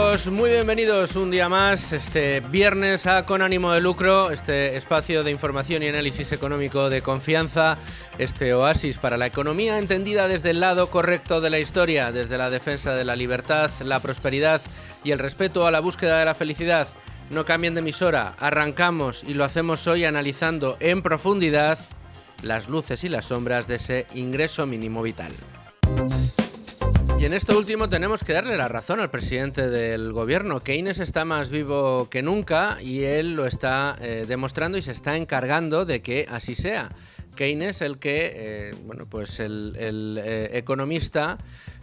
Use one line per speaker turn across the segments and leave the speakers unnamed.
amigos, muy bienvenidos un día más, este viernes a Con Ánimo de Lucro, este espacio de información y análisis económico de confianza, este oasis para la economía entendida desde el lado correcto de la historia, desde la defensa de la libertad, la prosperidad y el respeto a la búsqueda de la felicidad. No cambien de emisora, arrancamos y lo hacemos hoy analizando en profundidad las luces y las sombras de ese ingreso mínimo vital. Y en esto último tenemos que darle la razón al presidente del gobierno. Keynes está más vivo que nunca y él lo está demostrando y se está encargando de que así sea. Keynes, el economista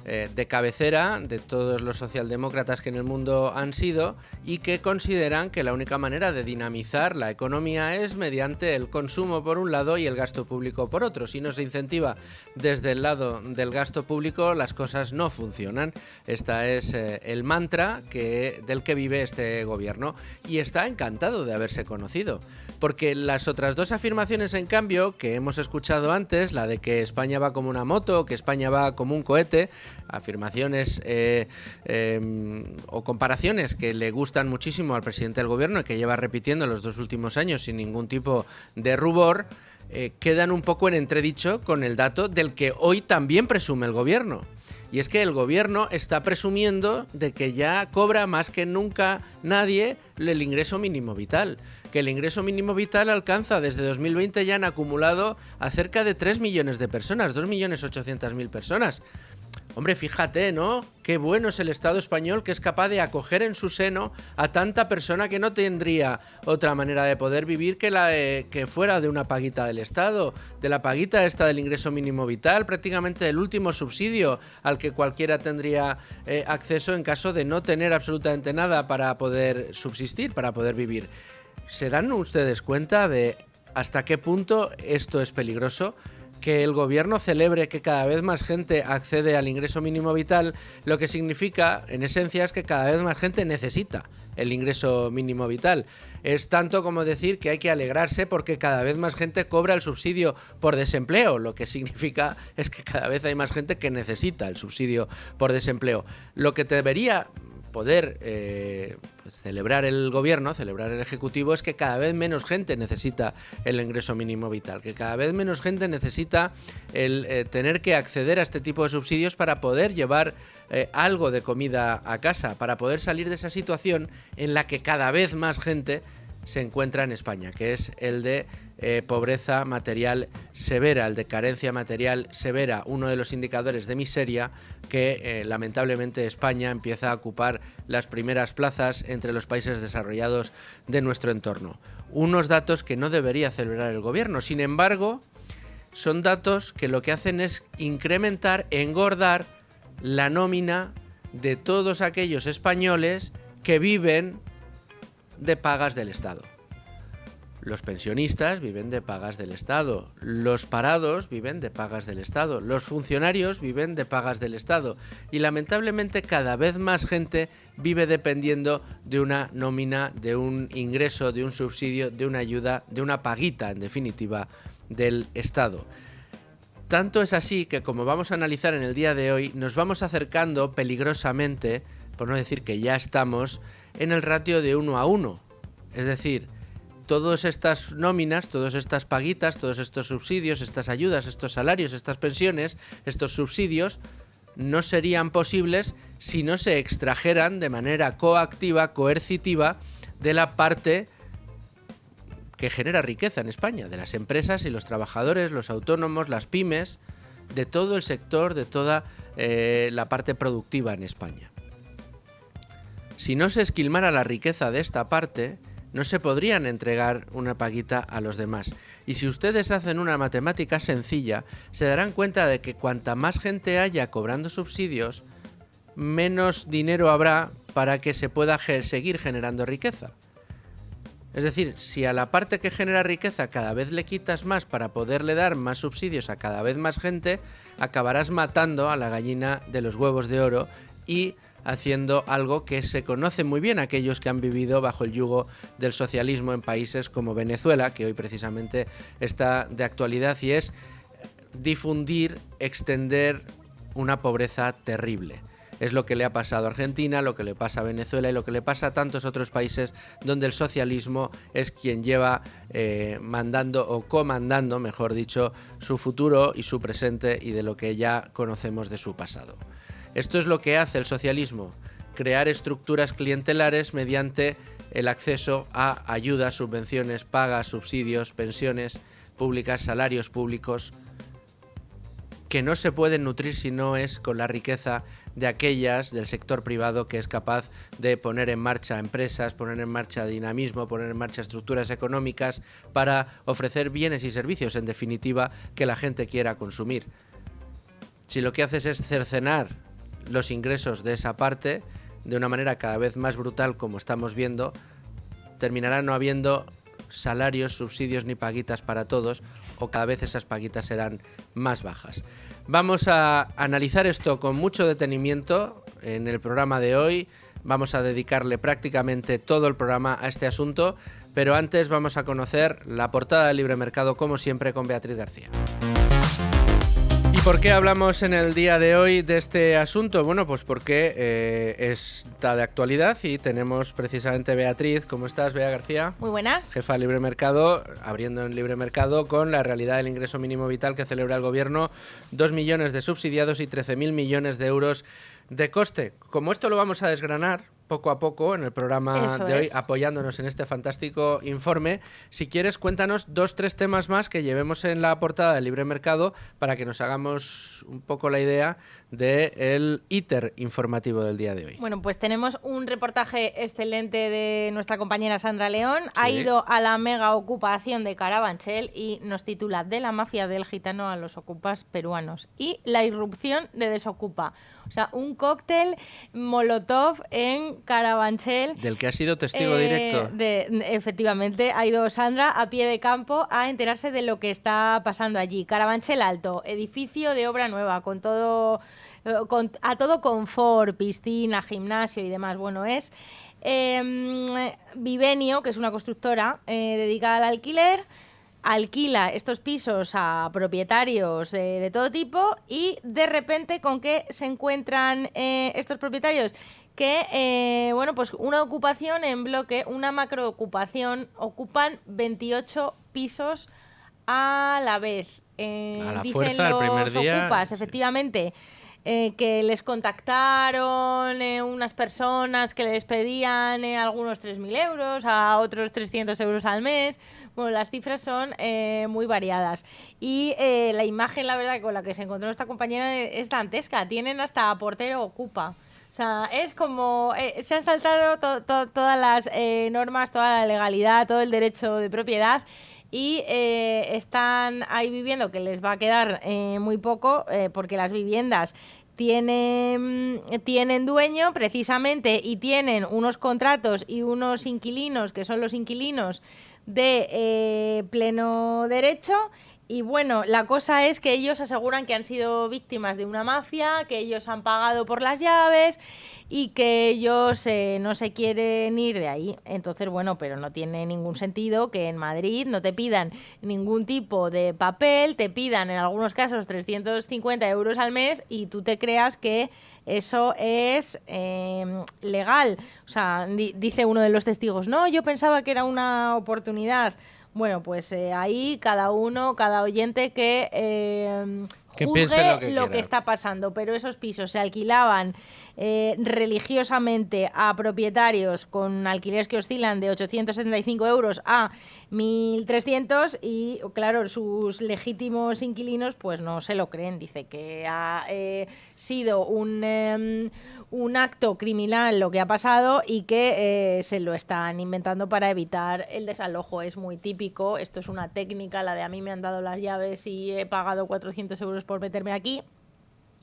de cabecera de todos los socialdemócratas que en el mundo han sido y que consideran que la única manera de dinamizar la economía es mediante el consumo por un lado y el gasto público por otro. Si no se incentiva desde el lado del gasto público, las cosas no funcionan. Este es el mantra del que vive este gobierno y está encantado de haberse conocido. Porque las otras dos afirmaciones, en cambio, que hemos escuchado antes, la de que España va como una moto, que España va como un cohete, afirmaciones o comparaciones que le gustan muchísimo al presidente del gobierno y que lleva repitiendo los dos últimos años sin ningún tipo de rubor, quedan un poco en entredicho con el dato del que hoy también presume el gobierno. Y es que el gobierno está presumiendo de que ya cobra más que nunca nadie el ingreso mínimo vital. Que el ingreso mínimo vital alcanza desde 2020 ya han acumulado a cerca de 3 millones de personas, 2.800.000 personas. Hombre, fíjate, ¿no? Qué bueno es el Estado español que es capaz de acoger en su seno a tanta persona que no tendría otra manera de poder vivir que fuera de una paguita del Estado, de la paguita esta del ingreso mínimo vital, prácticamente el último subsidio al que cualquiera tendría acceso en caso de no tener absolutamente nada para poder subsistir, para poder vivir. ¿Se dan ustedes cuenta de hasta qué punto esto es peligroso? Que el gobierno celebre que cada vez más gente accede al ingreso mínimo vital, lo que significa, en esencia, es que cada vez más gente necesita el ingreso mínimo vital. Es tanto como decir que hay que alegrarse porque cada vez más gente cobra el subsidio por desempleo, lo que significa es que cada vez hay más gente que necesita el subsidio por desempleo. Lo que debería poder celebrar el gobierno, celebrar el ejecutivo, es que cada vez menos gente necesita el ingreso mínimo vital, que cada vez menos gente necesita el tener que acceder a este tipo de subsidios para poder llevar algo de comida a casa, para poder salir de esa situación en la que cada vez más gente se encuentra en España, que es el de pobreza material severa, el de carencia material severa, uno de los indicadores de miseria que lamentablemente España empieza a ocupar las primeras plazas entre los países desarrollados de nuestro entorno. Unos datos que no debería celebrar el gobierno, sin embargo, son datos que lo que hacen es incrementar, engordar la nómina de todos aquellos españoles que viven de pagas del Estado. Los pensionistas viven de pagas del Estado, los parados viven de pagas del Estado, los funcionarios viven de pagas del Estado y lamentablemente cada vez más gente vive dependiendo de una nómina, de un ingreso, de un subsidio, de una ayuda, de una paguita en definitiva del Estado. Tanto es así que, como vamos a analizar en el día de hoy, nos vamos acercando peligrosamente, por no decir que ya estamos, en el ratio de 1 a 1. Es decir, todas estas nóminas, todas estas paguitas, todos estos subsidios, estas ayudas, estos salarios, estas pensiones, estos subsidios, no serían posibles si no se extrajeran de manera coactiva, coercitiva, de la parte que genera riqueza en España, de las empresas y los trabajadores, los autónomos, las pymes, de todo el sector, de toda la parte productiva en España. Si no se esquilmara la riqueza de esta parte, no se podrían entregar una paguita a los demás. Y si ustedes hacen una matemática sencilla, se darán cuenta de que cuanta más gente haya cobrando subsidios, menos dinero habrá para que se pueda seguir generando riqueza. Es decir, si a la parte que genera riqueza cada vez le quitas más para poderle dar más subsidios a cada vez más gente, acabarás matando a la gallina de los huevos de oro y haciendo algo que se conoce muy bien a aquellos que han vivido bajo el yugo del socialismo en países como Venezuela, que hoy precisamente está de actualidad, y es difundir, extender una pobreza terrible. Es lo que le ha pasado a Argentina, lo que le pasa a Venezuela y lo que le pasa a tantos otros países donde el socialismo es quien lleva mandando o comandando, mejor dicho, su futuro y su presente y de lo que ya conocemos de su pasado. Esto es lo que hace el socialismo, crear estructuras clientelares mediante el acceso a ayudas, subvenciones, pagas, subsidios, pensiones públicas, salarios públicos, que no se pueden nutrir si no es con la riqueza de aquellas del sector privado que es capaz de poner en marcha empresas, poner en marcha dinamismo, poner en marcha estructuras económicas para ofrecer bienes y servicios, en definitiva, que la gente quiera consumir. Si lo que haces es cercenar los ingresos de esa parte de una manera cada vez más brutal, como estamos viendo, terminará no habiendo salarios, subsidios ni paguitas para todos, o cada vez esas paguitas serán más bajas. Vamos a analizar esto con mucho detenimiento en el programa de hoy. Vamos a dedicarle prácticamente todo el programa a este asunto, pero antes vamos a conocer la portada del Libre Mercado, como siempre, con Beatriz García. ¿Y por qué hablamos en el día de hoy de este asunto? Bueno, pues porque está de actualidad y tenemos precisamente Beatriz. ¿Cómo estás, Bea García?
Muy buenas.
Jefa de Libre Mercado, abriendo en Libre Mercado con la realidad del ingreso mínimo vital que celebra el Gobierno, 2 millones de subsidiados y 13.000 millones de euros de coste. Como esto lo vamos a desgranar poco a poco en el programa de hoy, apoyándonos en este fantástico informe, si quieres cuéntanos 2-3 temas más que llevemos en la portada del Libre Mercado para que nos hagamos un poco la idea del íter informativo del día de hoy.
Bueno, pues tenemos un reportaje excelente de nuestra compañera Sandra León.
Sí.
Ha ido a la mega ocupación de Carabanchel y nos titula "De la mafia del gitano a los ocupas peruanos" y la irrupción de Desocupa. O sea, un cóctel molotov en Carabanchel.
Del que ha sido testigo directo.
Efectivamente, ha ido Sandra a pie de campo a enterarse de lo que está pasando allí. Carabanchel Alto, edificio de obra nueva, con todo, a todo confort, piscina, gimnasio y demás. Bueno, es Vivenio, que es una constructora dedicada al alquiler. Alquila estos pisos a propietarios de todo tipo y de repente ¿con qué se encuentran estos propietarios? Que, bueno, pues una ocupación en bloque, una macroocupación, ocupan 28 pisos a la vez.
A la
dicen
fuerza, el primer día.
Ocupas, efectivamente. Que les contactaron unas personas que les pedían algunos 3.000 euros, a otros 300 euros al mes. Bueno, las cifras son muy variadas. Y la imagen, la verdad, con la que se encontró esta compañera es dantesca. Tienen hasta portero ocupa. O sea, es como... se han saltado todas las normas, toda la legalidad, todo el derecho de propiedad. Y están ahí viviendo, que les va a quedar muy poco, porque las viviendas tienen dueño precisamente y tienen unos contratos y unos inquilinos, que son los inquilinos de pleno derecho. Y bueno, la cosa es que ellos aseguran que han sido víctimas de una mafia, que ellos han pagado por las llaves y que ellos no se quieren ir de ahí. Entonces, bueno, pero no tiene ningún sentido que en Madrid no te pidan ningún tipo de papel, te pidan en algunos casos 350 euros al mes y tú te creas que eso es legal. O sea, dice uno de los testigos, no, yo pensaba que era una oportunidad. Bueno, pues ahí cada uno, cada oyente que juzgue lo que está pasando. Pero esos pisos se alquilaban religiosamente a propietarios con alquileres que oscilan de 875 euros a 1.300 y, claro, sus legítimos inquilinos pues no se lo creen. Dice que ha sido un acto criminal lo que ha pasado y que se lo están inventando para evitar el desalojo. Es muy típico, esto es una técnica, la de a mí me han dado las llaves y he pagado 400 euros por meterme aquí.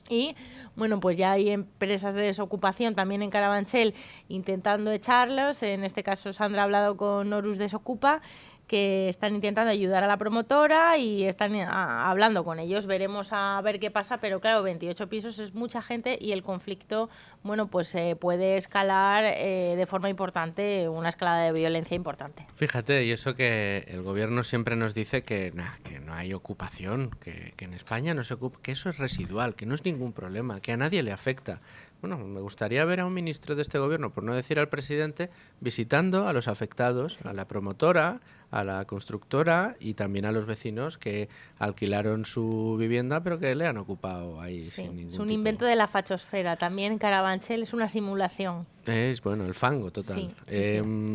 Y bueno, pues ya hay empresas de desocupación también en Carabanchel intentando echarlos. En este caso Sandra ha hablado con Horus Desocupa, que están intentando ayudar a la promotora y están hablando con ellos. Veremos a ver qué pasa, pero claro, 28 pisos es mucha gente y el conflicto, bueno, pues puede escalar de forma importante, una escalada de violencia importante.
Fíjate, y eso que el gobierno siempre nos dice que no hay ocupación, que en España no se ocupa, que eso es residual, que no es ningún problema, que a nadie le afecta. Bueno, me gustaría ver a un ministro de este gobierno, por no decir al presidente, visitando a los afectados, a la promotora, a la constructora y también a los vecinos que alquilaron su vivienda pero que le han ocupado ahí sin ningún
es un
tipo.
invento de la fachosfera. También Carabanchel es una simulación.
Es, bueno, el fango total.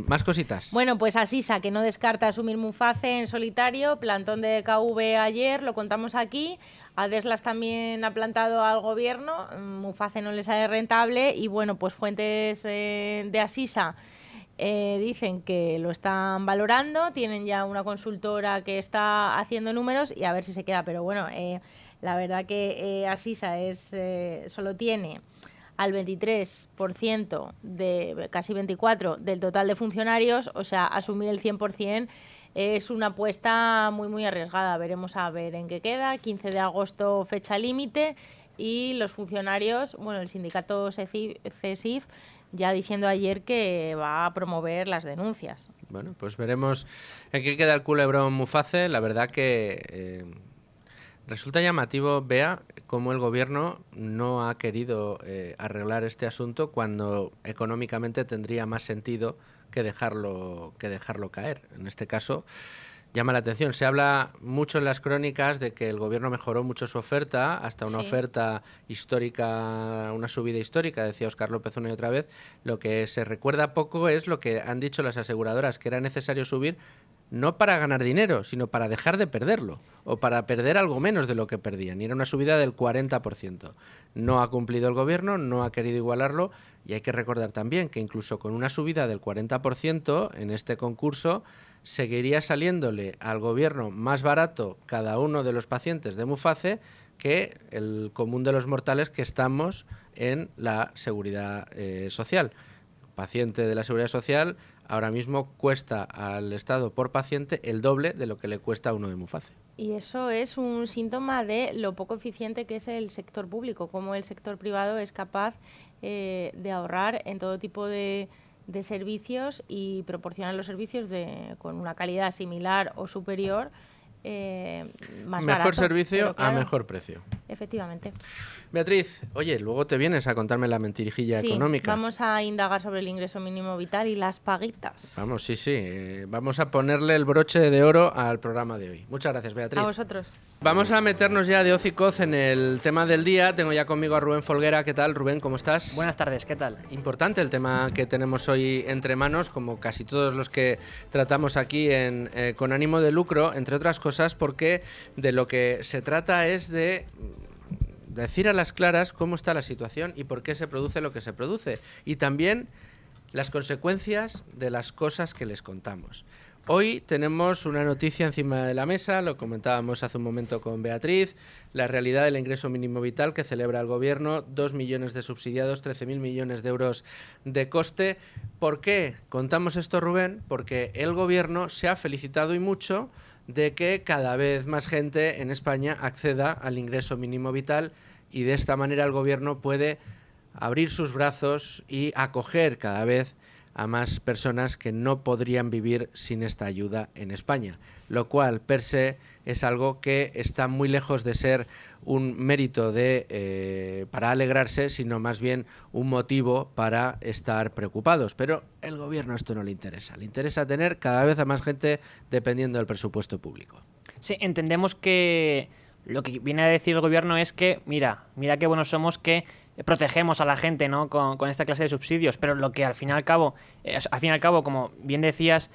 Más cositas.
Bueno, pues Asisa, que no descarta asumir Muface en solitario, plantón de KV ayer, lo contamos aquí. Adeslas también ha plantado al gobierno, Muface no le sale rentable y bueno, pues fuentes de Asisa dicen que lo están valorando, tienen ya una consultora que está haciendo números y a ver si se queda, pero bueno, la verdad que Asisa solo tiene al 23%, casi 24% del total de funcionarios, o sea, asumir el 100% es una apuesta muy, muy arriesgada. Veremos a ver en qué queda. 15 de agosto, fecha límite, y los funcionarios, bueno, el sindicato CESIF ya diciendo ayer que va a promover las denuncias.
Bueno, pues veremos en qué queda el culebrón Muface. La verdad que resulta llamativo, Bea, cómo el gobierno no ha querido arreglar este asunto cuando económicamente tendría más sentido que dejarlo caer. En este caso, llama la atención. Se habla mucho en las crónicas de que el gobierno mejoró mucho su oferta, hasta una oferta histórica, una subida histórica, decía Óscar López una y otra vez. Lo que se recuerda poco es lo que han dicho las aseguradoras, que era necesario subir no para ganar dinero, sino para dejar de perderlo, o para perder algo menos de lo que perdían. Y era una subida del 40%. No ha cumplido el gobierno, no ha querido igualarlo, y hay que recordar también que incluso con una subida del 40% en este concurso seguiría saliéndole al gobierno más barato cada uno de los pacientes de Muface que el común de los mortales que estamos en la seguridad social. Paciente de la seguridad social ahora mismo cuesta al Estado por paciente el doble de lo que le cuesta a uno de Muface.
Y eso es un síntoma de lo poco eficiente que es el sector público, cómo el sector privado es capaz de ahorrar en todo tipo de servicios y proporcionar los servicios con una calidad similar o superior, más
mejor
barato,
servicio
claro,
a mejor precio.
Efectivamente.
Beatriz, oye, luego te vienes a contarme la mentirijilla económica.
Vamos a indagar sobre el ingreso mínimo vital y las paguitas.
Vamos, sí. Vamos a ponerle el broche de oro al programa de hoy. Muchas gracias, Beatriz.
A vosotros.
Vamos a meternos ya de hoz y coz en el tema del día. Tengo ya conmigo a Rubén Folguera. ¿Qué tal, Rubén? ¿Cómo estás?
Buenas tardes, ¿qué tal?
Importante el tema que tenemos hoy entre manos, como casi todos los que tratamos aquí con ánimo de lucro, entre otras cosas porque de lo que se trata es de decir a las claras cómo está la situación y por qué se produce lo que se produce. Y también las consecuencias de las cosas que les contamos. Hoy tenemos una noticia encima de la mesa, lo comentábamos hace un momento con Beatriz, la realidad del ingreso mínimo vital que celebra el gobierno, 2 millones de subsidiados, 13.000 millones de euros de coste. ¿Por qué contamos esto, Rubén? Porque el gobierno se ha felicitado y mucho de que cada vez más gente en España acceda al ingreso mínimo vital y de esta manera el gobierno puede abrir sus brazos y acoger cada vez a más personas que no podrían vivir sin esta ayuda en España, lo cual per se es algo que está muy lejos de ser un mérito para alegrarse, sino más bien un motivo para estar preocupados. Pero el gobierno esto no le interesa tener cada vez a más gente dependiendo del presupuesto público.
Sí, entendemos que lo que viene a decir el gobierno es que, mira qué buenos somos que protegemos a la gente, ¿no? con esta clase de subsidios, pero lo que al fin y al cabo, como bien decías,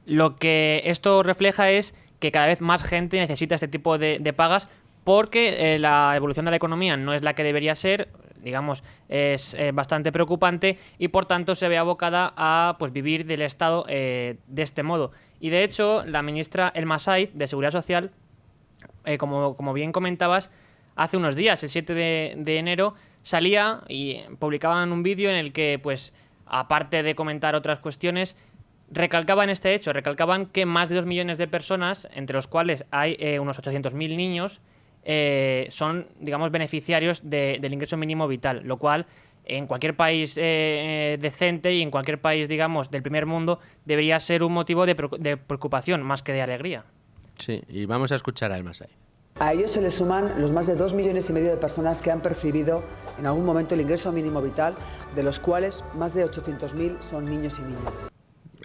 lo que esto refleja es que cada vez más gente necesita este tipo de pagas porque la evolución de la economía no es la que debería ser, digamos, es bastante preocupante y por tanto se ve abocada a vivir del Estado de este modo. Y de hecho, la ministra Elma Saiz, de Seguridad Social, como bien comentabas, hace unos días, el 7 de enero, salía y publicaban un vídeo en el que, aparte de comentar otras cuestiones, recalcaban este hecho, recalcaban que más de 2 millones de personas, entre los cuales hay unos 800.000 niños, son, digamos, beneficiarios del ingreso mínimo vital, lo cual en cualquier país decente y en cualquier país, digamos, del primer mundo, debería ser un motivo de preocupación más que de alegría.
Sí, y vamos a escuchar a Elma Saiz.
A ellos se les suman los más de 2,5 millones de personas que han percibido en algún momento el ingreso mínimo vital, de los cuales más de 800.000 son niños y niñas.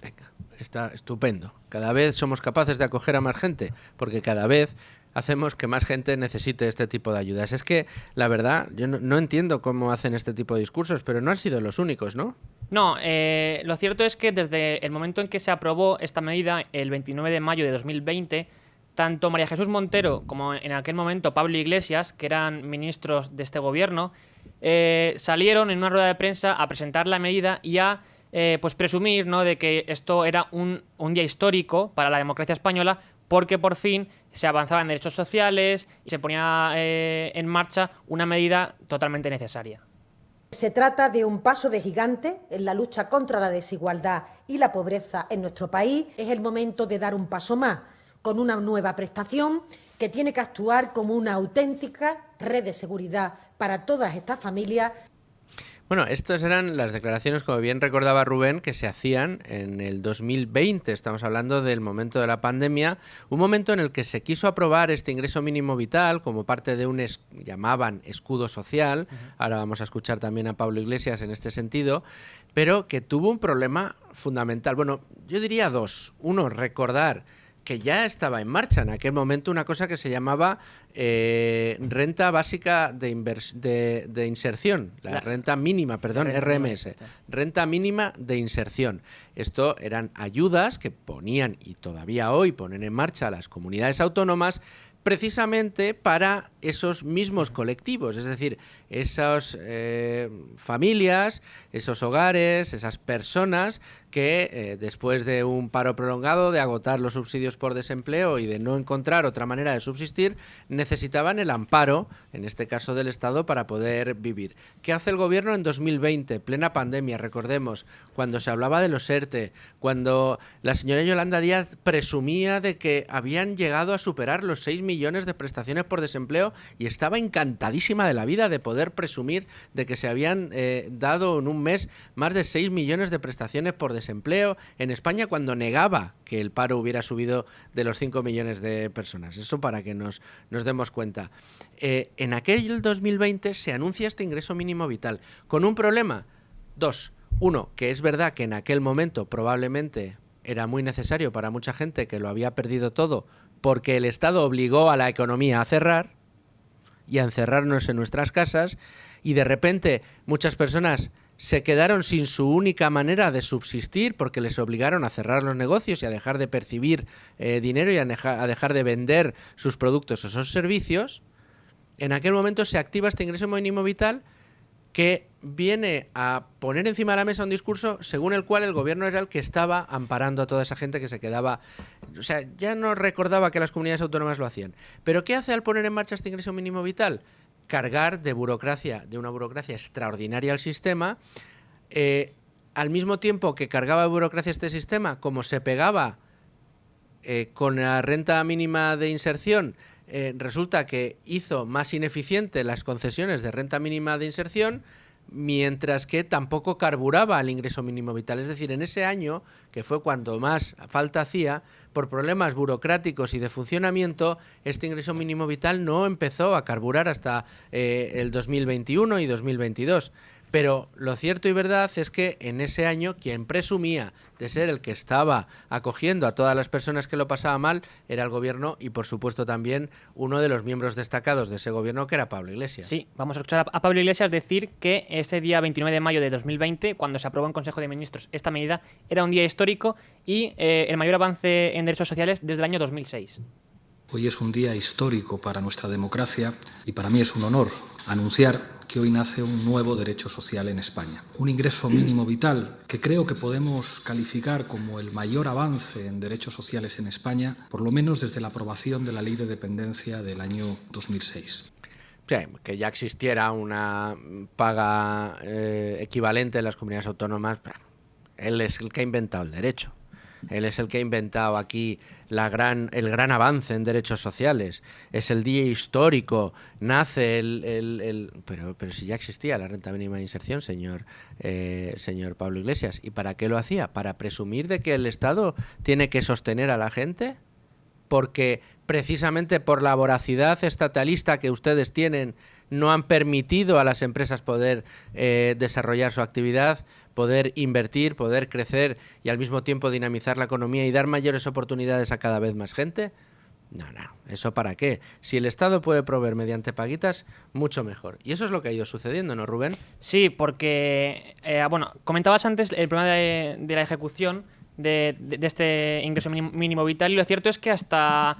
Venga, está estupendo. Cada vez somos capaces de acoger a más gente, porque cada vez hacemos que más gente necesite este tipo de ayudas. Es que, la verdad, yo no entiendo cómo hacen este tipo de discursos, pero no han sido los únicos, ¿no?
No, lo cierto es que desde el momento en que se aprobó esta medida, el 29 de mayo de 2020, tanto María Jesús Montero como en aquel momento Pablo Iglesias, que eran ministros de este gobierno, salieron en una rueda de prensa a presentar la medida y a pues presumir, ¿no?, de que esto era un día histórico para la democracia española, porque por fin se avanzaba en derechos sociales y se ponía en marcha una medida totalmente necesaria.
Se trata de un paso de gigante en la lucha contra la desigualdad y la pobreza en nuestro país. Es el momento de dar un paso más, con una nueva prestación que tiene que actuar como una auténtica red de seguridad para todas estas familias.
Bueno, estas eran las declaraciones, como bien recordaba Rubén, que se hacían en el 2020. Estamos hablando del momento de la pandemia, un momento en el que se quiso aprobar este ingreso mínimo vital como parte de un llamaban escudo social. Ahora vamos a escuchar también a Pablo Iglesias en este sentido, pero que tuvo un problema fundamental. Bueno, yo diría dos. Uno, recordar que ya estaba en marcha en aquel momento una cosa que se llamaba renta básica de inserción, renta mínima, perdón, RMS, renta mínima de inserción. Esto eran ayudas que ponían, y todavía hoy ponen en marcha las comunidades autónomas, precisamente para esos mismos colectivos, es decir, esas familias, esos hogares, esas personas que después de un paro prolongado, de agotar los subsidios por desempleo y de no encontrar otra manera de subsistir, necesitaban el amparo, en este caso del Estado, para poder vivir. ¿Qué hace el gobierno en 2020, plena pandemia? Recordemos, cuando se hablaba de los ERTE, cuando la señora Yolanda Díaz presumía de que habían llegado a superar los 6 millones de prestaciones por desempleo y estaba encantadísima de la vida de poder presumir de que se habían dado en un mes más de 6 millones de prestaciones por desempleo en España, cuando negaba que el paro hubiera subido de los 5 millones de personas. Eso para que nos demos cuenta. En aquel 2020 se anuncia este ingreso mínimo vital con un problema. Dos. Uno, que es verdad que en aquel momento probablemente era muy necesario para mucha gente que lo había perdido todo porque el Estado obligó a la economía a cerrar y a encerrarnos en nuestras casas, y de repente muchas personas se quedaron sin su única manera de subsistir porque les obligaron a cerrar los negocios y a dejar de percibir dinero y a dejar de vender sus productos o sus servicios. En aquel momento se activa este ingreso mínimo vital, que viene a poner encima de la mesa un discurso según el cual el gobierno era el que estaba amparando a toda esa gente que se quedaba. O sea, ya no recordaba que las comunidades autónomas lo hacían. ¿Pero qué hace al poner en marcha este ingreso mínimo vital? Cargar de burocracia, de una burocracia extraordinaria al sistema. Al mismo tiempo que cargaba de burocracia este sistema, como se pegaba con la renta mínima de inserción, resulta que hizo más ineficiente las concesiones de renta mínima de inserción, mientras que tampoco carburaba al ingreso mínimo vital. Es decir, en ese año, que fue cuando más falta hacía, por problemas burocráticos y de funcionamiento, este ingreso mínimo vital no empezó a carburar hasta el 2021 y 2022. Pero lo cierto y verdad es que en ese año quien presumía de ser el que estaba acogiendo a todas las personas que lo pasaban mal era el gobierno, y por supuesto también uno de los miembros destacados de ese gobierno, que era Pablo Iglesias.
Sí, vamos a escuchar a Pablo Iglesias decir que ese día 29 de mayo de 2020, cuando se aprobó en Consejo de Ministros esta medida, era un día histórico y el mayor avance en derechos sociales desde el año 2006.
Hoy es un día histórico para nuestra democracia y para mí es un honor anunciar que hoy nace un nuevo derecho social en España. Un ingreso mínimo vital que creo que podemos calificar como el mayor avance en derechos sociales en España, por lo menos desde la aprobación de la Ley de Dependencia del año 2006.
Sí, que ya existiera una paga equivalente en las comunidades autónomas. Él es el que ha inventado el derecho. Él es el que ha inventado aquí el gran avance en derechos sociales. Es el día histórico. Nace pero si ya existía la renta mínima de inserción, señor Pablo Iglesias. ¿Y para qué lo hacía? ¿Para presumir de que el Estado tiene que sostener a la gente? porque precisamente por la voracidad estatalista que ustedes tienen no han permitido a las empresas poder desarrollar su actividad, poder invertir, poder crecer y al mismo tiempo dinamizar la economía y dar mayores oportunidades a cada vez más gente? No, ¿eso para qué? Si el Estado puede proveer mediante paguitas, mucho mejor. Y eso es lo que ha ido sucediendo, ¿no, Rubén?
Sí, porque, comentabas antes el problema de la ejecución de este ingreso mínimo vital, y lo cierto es que hasta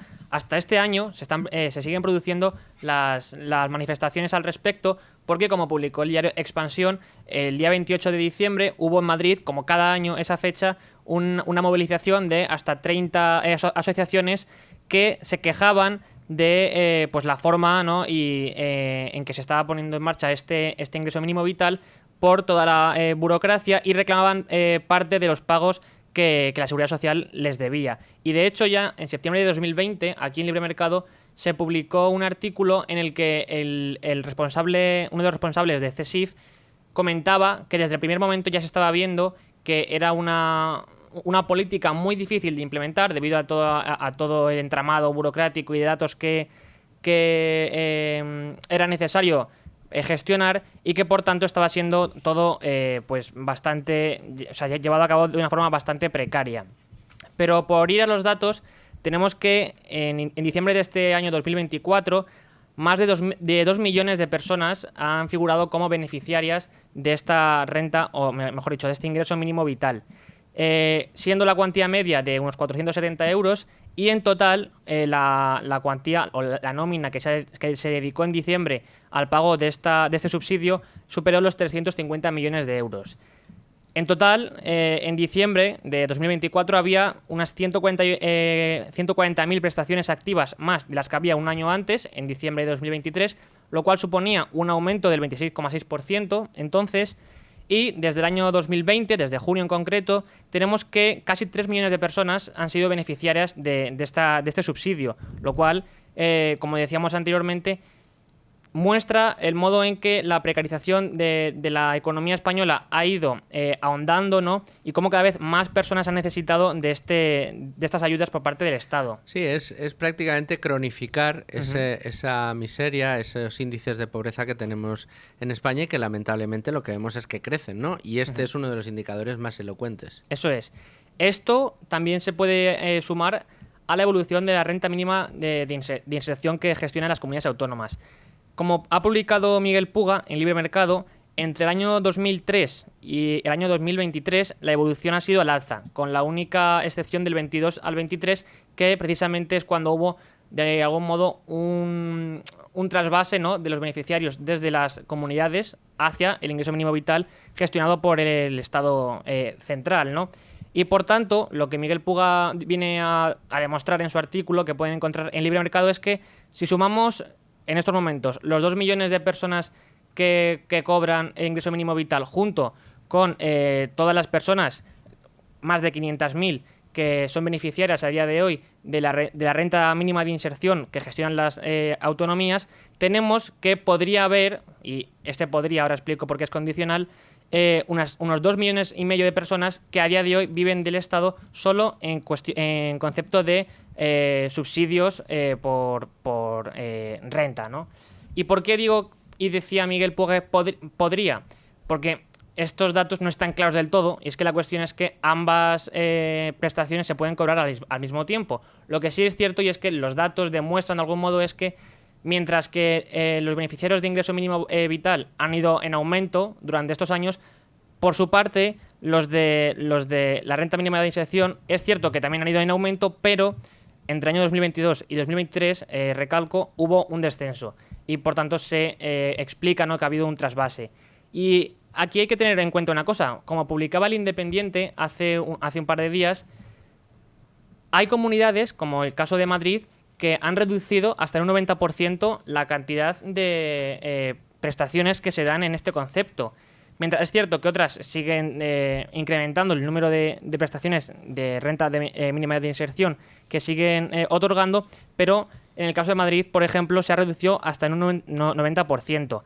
este año se siguen produciendo las manifestaciones al respecto, porque como publicó el diario Expansión, el día 28 de diciembre hubo en Madrid, como cada año esa fecha, una movilización de hasta 30 asociaciones que se quejaban de pues la forma, ¿no? En que se estaba poniendo en marcha este ingreso mínimo vital por toda la burocracia, y reclamaban parte de los pagos que la Seguridad Social les debía. Y de hecho ya en septiembre de 2020, aquí en Libre Mercado, se publicó un artículo en el que uno de los responsables de CESIF comentaba que desde el primer momento ya se estaba viendo que era una política muy difícil de implementar debido a todo el entramado burocrático y de datos que era necesario gestionar, y que por tanto estaba siendo todo pues bastante, o sea, llevado a cabo de una forma bastante precaria. Pero por ir a los datos, tenemos que en diciembre de este año 2024 más de 2 millones de personas han figurado como beneficiarias de esta renta, o mejor dicho, de este ingreso mínimo vital, siendo la cuantía media de unos 470 euros, y en total la cuantía o la nómina que se dedicó en diciembre al pago de este subsidio superó los 350 millones de euros. En total, en diciembre de 2024 había unas 140.000 prestaciones activas más de las que había un año antes, en diciembre de 2023, lo cual suponía un aumento del 26,6%. Entonces, y desde el año 2020, desde junio en concreto, tenemos que casi 3 millones de personas han sido beneficiarias de este subsidio, lo cual, como decíamos anteriormente, muestra el modo en que la precarización de la economía española ha ido ahondando, ¿no? Y cómo cada vez más personas han necesitado de estas ayudas por parte del Estado.
Sí, es prácticamente cronificar esa miseria, esos índices de pobreza que tenemos en España, y que lamentablemente lo que vemos es que crecen, ¿no? Y este es uno de los indicadores más elocuentes.
Eso es. Esto también se puede sumar a la evolución de la renta mínima de inserción que gestionan las comunidades autónomas. Como ha publicado Miguel Puga en Libre Mercado, entre el año 2003 y el año 2023 la evolución ha sido al alza, con la única excepción del 22 al 23, que precisamente es cuando hubo de algún modo un trasvase, ¿no?, de los beneficiarios desde las comunidades hacia el ingreso mínimo vital gestionado por el Estado central, ¿no? Y por tanto, lo que Miguel Puga viene a demostrar en su artículo, que pueden encontrar en Libre Mercado, es que si sumamos en estos momentos los 2 millones de personas que cobran el ingreso mínimo vital, junto con todas las personas, más de 500.000, que son beneficiarias a día de hoy de la renta mínima de inserción que gestionan las autonomías, tenemos que podría haber, y ahora explico por qué es condicional, unos 2,5 millones de personas que a día de hoy viven del Estado solo en concepto de subsidios por renta, ¿no? ¿Y por qué digo, y decía Miguel Puga, podría? Porque estos datos no están claros del todo, y es que la cuestión es que ambas prestaciones se pueden cobrar al mismo tiempo. Lo que sí es cierto, y es que los datos demuestran de algún modo, es que mientras que los beneficiarios de ingreso mínimo vital han ido en aumento durante estos años, por su parte, los de la renta mínima de inserción es cierto que también han ido en aumento, pero entre el año 2022 y 2023, recalco, hubo un descenso, y por tanto se explica, ¿no?, que ha habido un trasvase. Y aquí hay que tener en cuenta una cosa: como publicaba El Independiente hace un par de días, hay comunidades, como el caso de Madrid, que han reducido hasta un 90% la cantidad de prestaciones que se dan en este concepto. Mientras es cierto que otras siguen incrementando el número de prestaciones de renta mínima de inserción que siguen otorgando, pero en el caso de Madrid, por ejemplo, se ha reducido hasta en un 90%.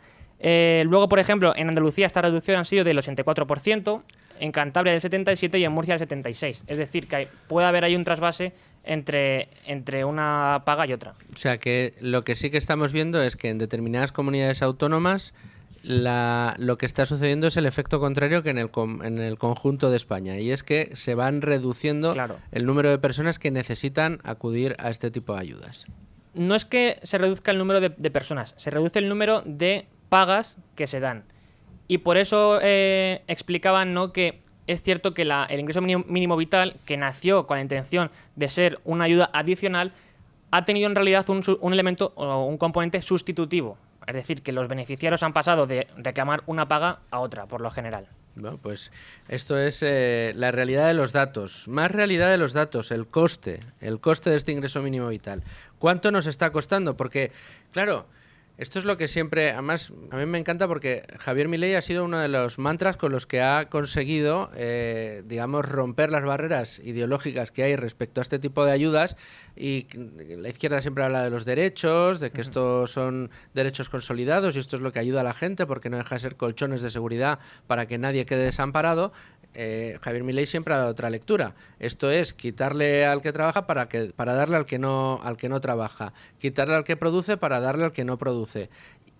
Luego, por ejemplo, en Andalucía esta reducción ha sido del 84%, en Cantabria del 77% y en Murcia del 76%. Es decir, que puede haber ahí un trasvase entre una paga y otra.
O sea que lo que sí que estamos viendo es que en determinadas comunidades autónomas lo que está sucediendo es el efecto contrario que en el conjunto de España, y es que se van reduciendo el número de personas que necesitan acudir a este tipo de ayudas.
No es que se reduzca el número de personas, se reduce el número de pagas que se dan. Y por eso explicaban, ¿no?, que es cierto que el ingreso mínimo vital, que nació con la intención de ser una ayuda adicional, ha tenido en realidad un elemento o un componente sustitutivo. Es decir, que los beneficiarios han pasado de reclamar una paga a otra, por lo general.
Bueno, pues esto es la realidad de los datos. Más realidad de los datos, el coste de este ingreso mínimo vital. ¿Cuánto nos está costando? Porque, claro, esto es lo que siempre, además, a mí me encanta porque Javier Milei ha sido uno de los mantras con los que ha conseguido, digamos, romper las barreras ideológicas que hay respecto a este tipo de ayudas, y la izquierda siempre habla de los derechos, de que estos son derechos consolidados y esto es lo que ayuda a la gente porque no deja de ser colchones de seguridad para que nadie quede desamparado. Javier Milei siempre ha dado otra lectura. Esto es quitarle al que trabaja para darle al que no trabaja, quitarle al que produce para darle al que no produce.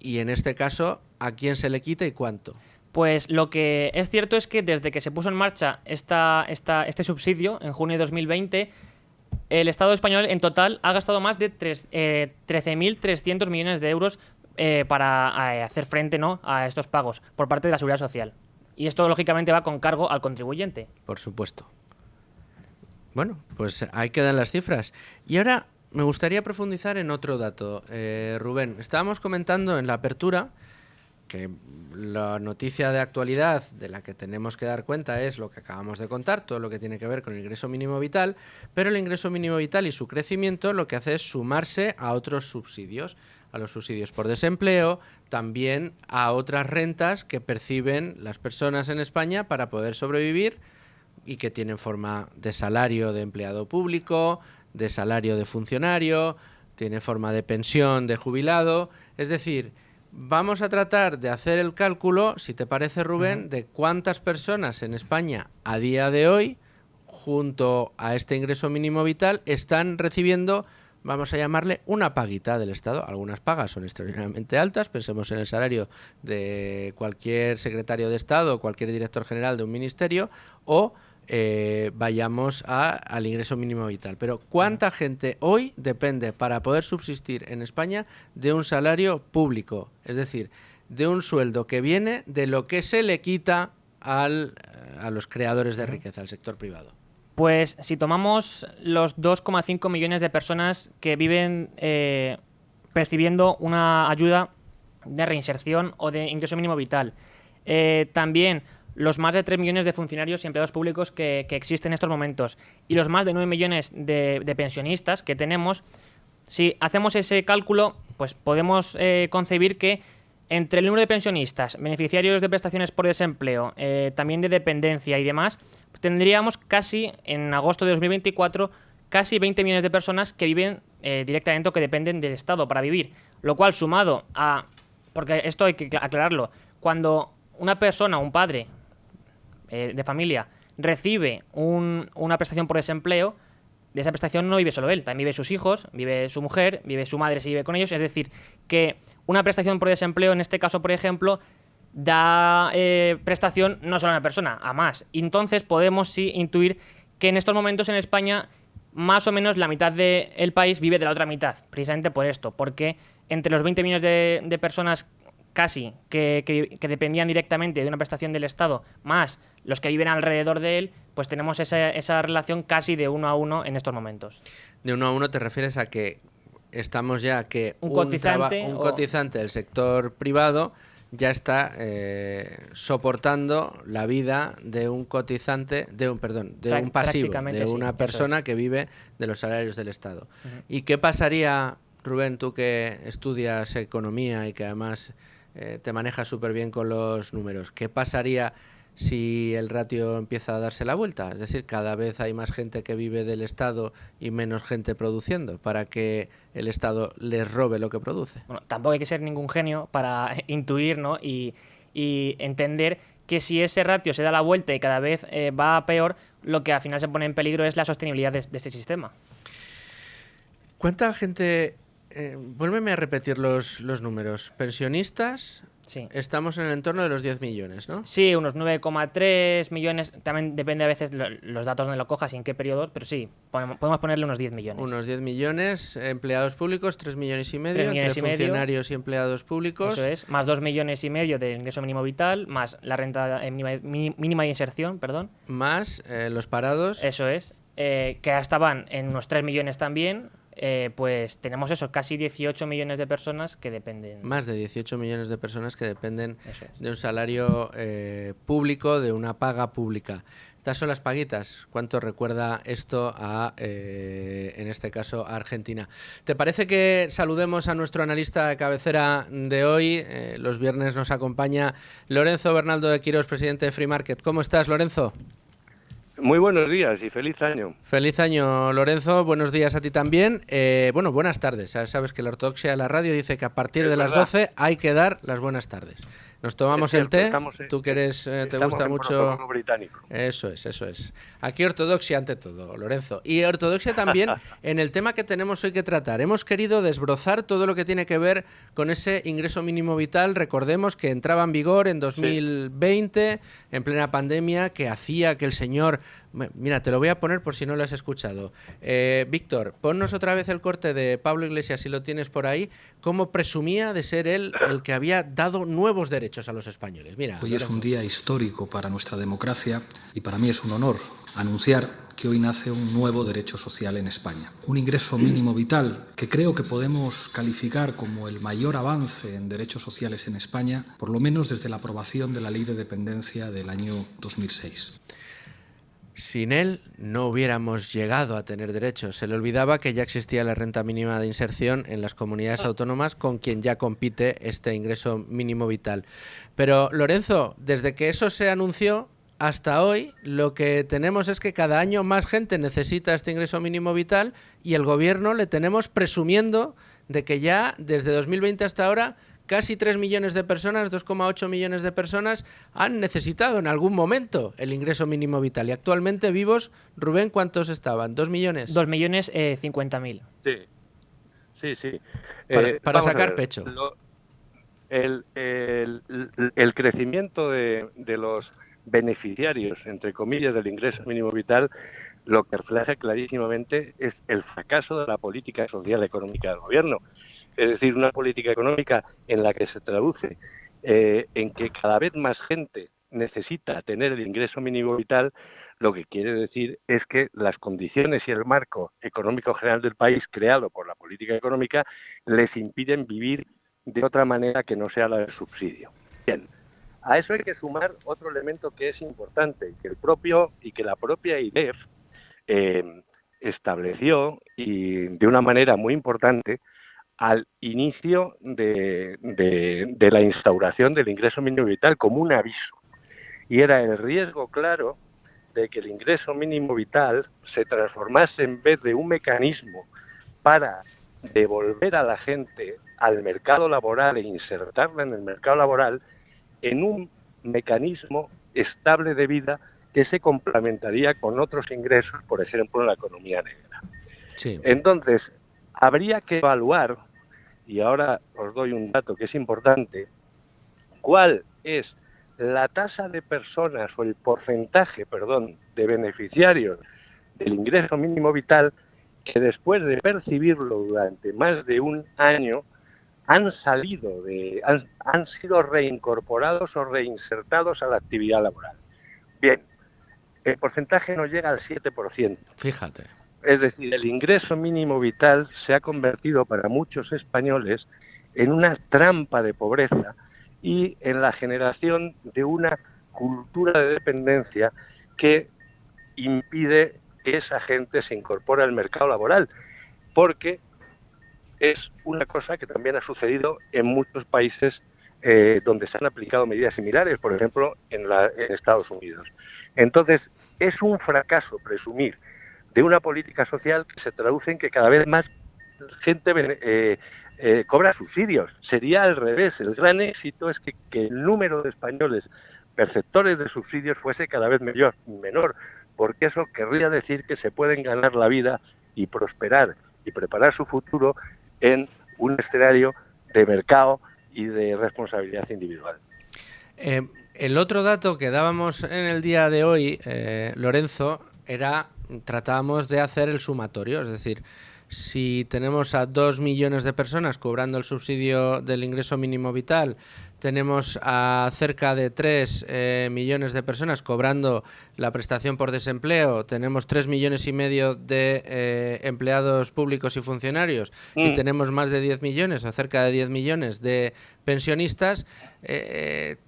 Y en este caso, ¿a quién se le quita y cuánto?
Pues lo que es cierto es que desde que se puso en marcha este subsidio, en junio de 2020, el Estado español en total ha gastado más de 13.300 millones de euros para hacer frente, ¿no?, a estos pagos por parte de la Seguridad Social. Y esto, lógicamente, va con cargo al contribuyente.
Por supuesto. Bueno, pues ahí quedan las cifras. Y ahora me gustaría profundizar en otro dato. Rubén, estábamos comentando en la apertura que la noticia de actualidad de la que tenemos que dar cuenta es lo que acabamos de contar, todo lo que tiene que ver con el ingreso mínimo vital, pero el ingreso mínimo vital y su crecimiento lo que hace es sumarse a otros subsidios, a los subsidios por desempleo, también a otras rentas que perciben las personas en España para poder sobrevivir y que tienen forma de salario de empleado público, de salario de funcionario, tiene forma de pensión de jubilado. Es decir, vamos a tratar de hacer el cálculo, si te parece, Rubén, de cuántas personas en España a día de hoy, junto a este ingreso mínimo vital, están recibiendo, vamos a llamarle, una paguita del Estado. Algunas pagas son extraordinariamente altas, pensemos en el salario de cualquier secretario de Estado o cualquier director general de un ministerio, o vayamos al ingreso mínimo vital. Pero ¿cuánta gente hoy depende para poder subsistir en España de un salario público? Es decir, de un sueldo que viene de lo que se le quita a los creadores de riqueza, al sector privado.
Pues si tomamos los 2,5 millones de personas que viven percibiendo una ayuda de reinserción o de ingreso mínimo vital, también los más de 3 millones de funcionarios y empleados públicos que existen en estos momentos y los más de 9 millones de pensionistas que tenemos, si hacemos ese cálculo, pues podemos concebir que entre el número de pensionistas, beneficiarios de prestaciones por desempleo, también de dependencia y demás, tendríamos casi, en agosto de 2024, casi 20 millones de personas que viven directamente o que dependen del Estado para vivir. Lo cual, sumado a... Porque esto hay que aclararlo. Cuando una persona, un padre de familia, recibe una prestación por desempleo, de esa prestación no vive solo él, también vive sus hijos, vive su mujer, vive su madre si vive con ellos. Es decir, que una prestación por desempleo, en este caso, por ejemplo, da prestación no solo a una persona, a más. Entonces podemos sí intuir que en estos momentos en España más o menos la mitad del país vive de la otra mitad, precisamente por esto, porque entre los 20 millones de personas casi que dependían directamente de una prestación del Estado, más los que viven alrededor de él, pues tenemos esa relación casi de 1 a 1 en estos momentos.
De 1 a 1 te refieres a que estamos ya que
un cotizante
del sector privado ya está soportando la vida de un cotizante, de un pasivo, de una persona que vive de los salarios del Estado. ¿Y qué pasaría, Rubén, tú que estudias economía y que además te manejas súper bien con los números, qué pasaría si el ratio empieza a darse la vuelta? Es decir, cada vez hay más gente que vive del Estado y menos gente produciendo para que el Estado les robe lo que produce.
Bueno, tampoco hay que ser ningún genio para intuir, ¿no? y entender que si ese ratio se da la vuelta y cada vez va a peor, lo que al final se pone en peligro es la sostenibilidad de este sistema.
¿Cuánta gente, vuélveme a repetir los números, pensionistas?
Sí.
Estamos en el entorno de los 10 millones, ¿no?
Sí, unos 9,3 millones, también depende a veces los datos donde lo cojas y en qué periodo, pero sí, podemos ponerle unos 10 millones.
Unos 10 millones, empleados públicos, 3 millones y medio,
3 millones
entre
y medio,
funcionarios y empleados públicos.
Eso es, más 2 millones y medio de ingreso mínimo vital, más la renta mínima de inserción, perdón.
Más los parados.
Eso es, que estaban en unos 3 millones también. Pues tenemos eso, casi 18 millones de personas que dependen.
Más de 18 millones de personas que dependen
es.
de un salario público, de una paga pública. Estas son las paguitas. ¿Cuánto recuerda esto a, en este caso, a Argentina? ¿Te parece que saludemos a nuestro analista de cabecera de hoy? Los viernes nos acompaña Lorenzo Bernaldo de Quirós, presidente de Free Market. ¿Cómo estás, Lorenzo?
Muy buenos días y feliz año.
Feliz año, Lorenzo. Buenos días a ti también. Bueno, buenas tardes. Sabes que la ortodoxia de la radio dice que a partir de las 12 hay que dar las buenas tardes. Nos tomamos el té. Tú que eres, te gusta mucho.
Británico.
Eso es. Aquí ortodoxia ante todo, Lorenzo. Y ortodoxia también en el tema que tenemos hoy que tratar. Hemos querido desbrozar todo lo que tiene que ver con ese ingreso mínimo vital. Recordemos que entraba en vigor en 2020, en plena pandemia, que hacía que el señor... Mira, te lo voy a poner por si no lo has escuchado. Víctor, ponnos otra vez el corte de Pablo Iglesias, si lo tienes por ahí, cómo presumía de ser él el que había dado nuevos derechos a los españoles. Mira,
hoy es un día histórico para nuestra democracia y para mí es un honor anunciar que hoy nace un nuevo derecho social en España. Un ingreso mínimo vital que creo que podemos calificar como el mayor avance en derechos sociales en España, por lo menos desde la aprobación de la Ley de Dependencia del año 2006.
Sin él no hubiéramos llegado a tener derechos. Se le olvidaba que ya existía la renta mínima de inserción en las comunidades autónomas con quien ya compite este ingreso mínimo vital. Pero, Lorenzo, desde que eso se anunció hasta hoy, lo que tenemos es que cada año más gente necesita este ingreso mínimo vital y el gobierno le tenemos presumiendo de que ya desde 2020 hasta ahora casi 3 millones de personas, 2,8 millones de personas han necesitado en algún momento el ingreso mínimo vital. Y actualmente vivos, Rubén, ¿cuántos estaban? ¿2 millones?
2.050.000.
Sí.
Para sacar pecho.
El crecimiento de los beneficiarios, entre comillas, del ingreso mínimo vital, lo que refleja clarísimamente es el fracaso de la política social y económica del gobierno. Es decir, una política económica en la que se traduce en que cada vez más gente necesita tener el ingreso mínimo vital, lo que quiere decir es que las condiciones y el marco económico general del país creado por la política económica les impiden vivir de otra manera que no sea la del subsidio. Bien, a eso hay que sumar otro elemento que es importante, que la propia IDEF estableció y de una manera muy importante al inicio de la instauración del ingreso mínimo vital como un aviso. Y era el riesgo claro de que el ingreso mínimo vital se transformase, en vez de un mecanismo para devolver a la gente al mercado laboral e insertarla en el mercado laboral, en un mecanismo estable de vida que se complementaría con otros ingresos, por ejemplo, en la economía negra.
Sí.
Entonces, habría que evaluar, y ahora os doy un dato que es importante, cuál es la tasa de personas o el porcentaje, de beneficiarios del ingreso mínimo vital que después de percibirlo durante más de un año han sido reincorporados o reinsertados a la actividad laboral. Bien, el porcentaje no llega al 7%.
Fíjate.
Es decir, el ingreso mínimo vital se ha convertido para muchos españoles en una trampa de pobreza y en la generación de una cultura de dependencia que impide que esa gente se incorpore al mercado laboral, porque es una cosa que también ha sucedido en muchos países donde se han aplicado medidas similares, por ejemplo, en Estados Unidos. Entonces, es un fracaso presumir de una política social que se traduce en que cada vez más gente cobra subsidios. Sería al revés. El gran éxito es que el número de españoles perceptores de subsidios fuese cada vez menor. porque eso querría decir que se pueden ganar la vida y prosperar y preparar su futuro en un escenario de mercado y de responsabilidad individual.
El otro dato que dábamos en el día de hoy, Lorenzo, tratábamos de hacer el sumatorio, es decir, si tenemos a 2 millones de personas cobrando el subsidio del ingreso mínimo vital, tenemos a cerca de 3 millones de personas cobrando la prestación por desempleo, tenemos 3,5 millones de empleados públicos y funcionarios y tenemos más de 10 millones o cerca de 10 millones de pensionistas,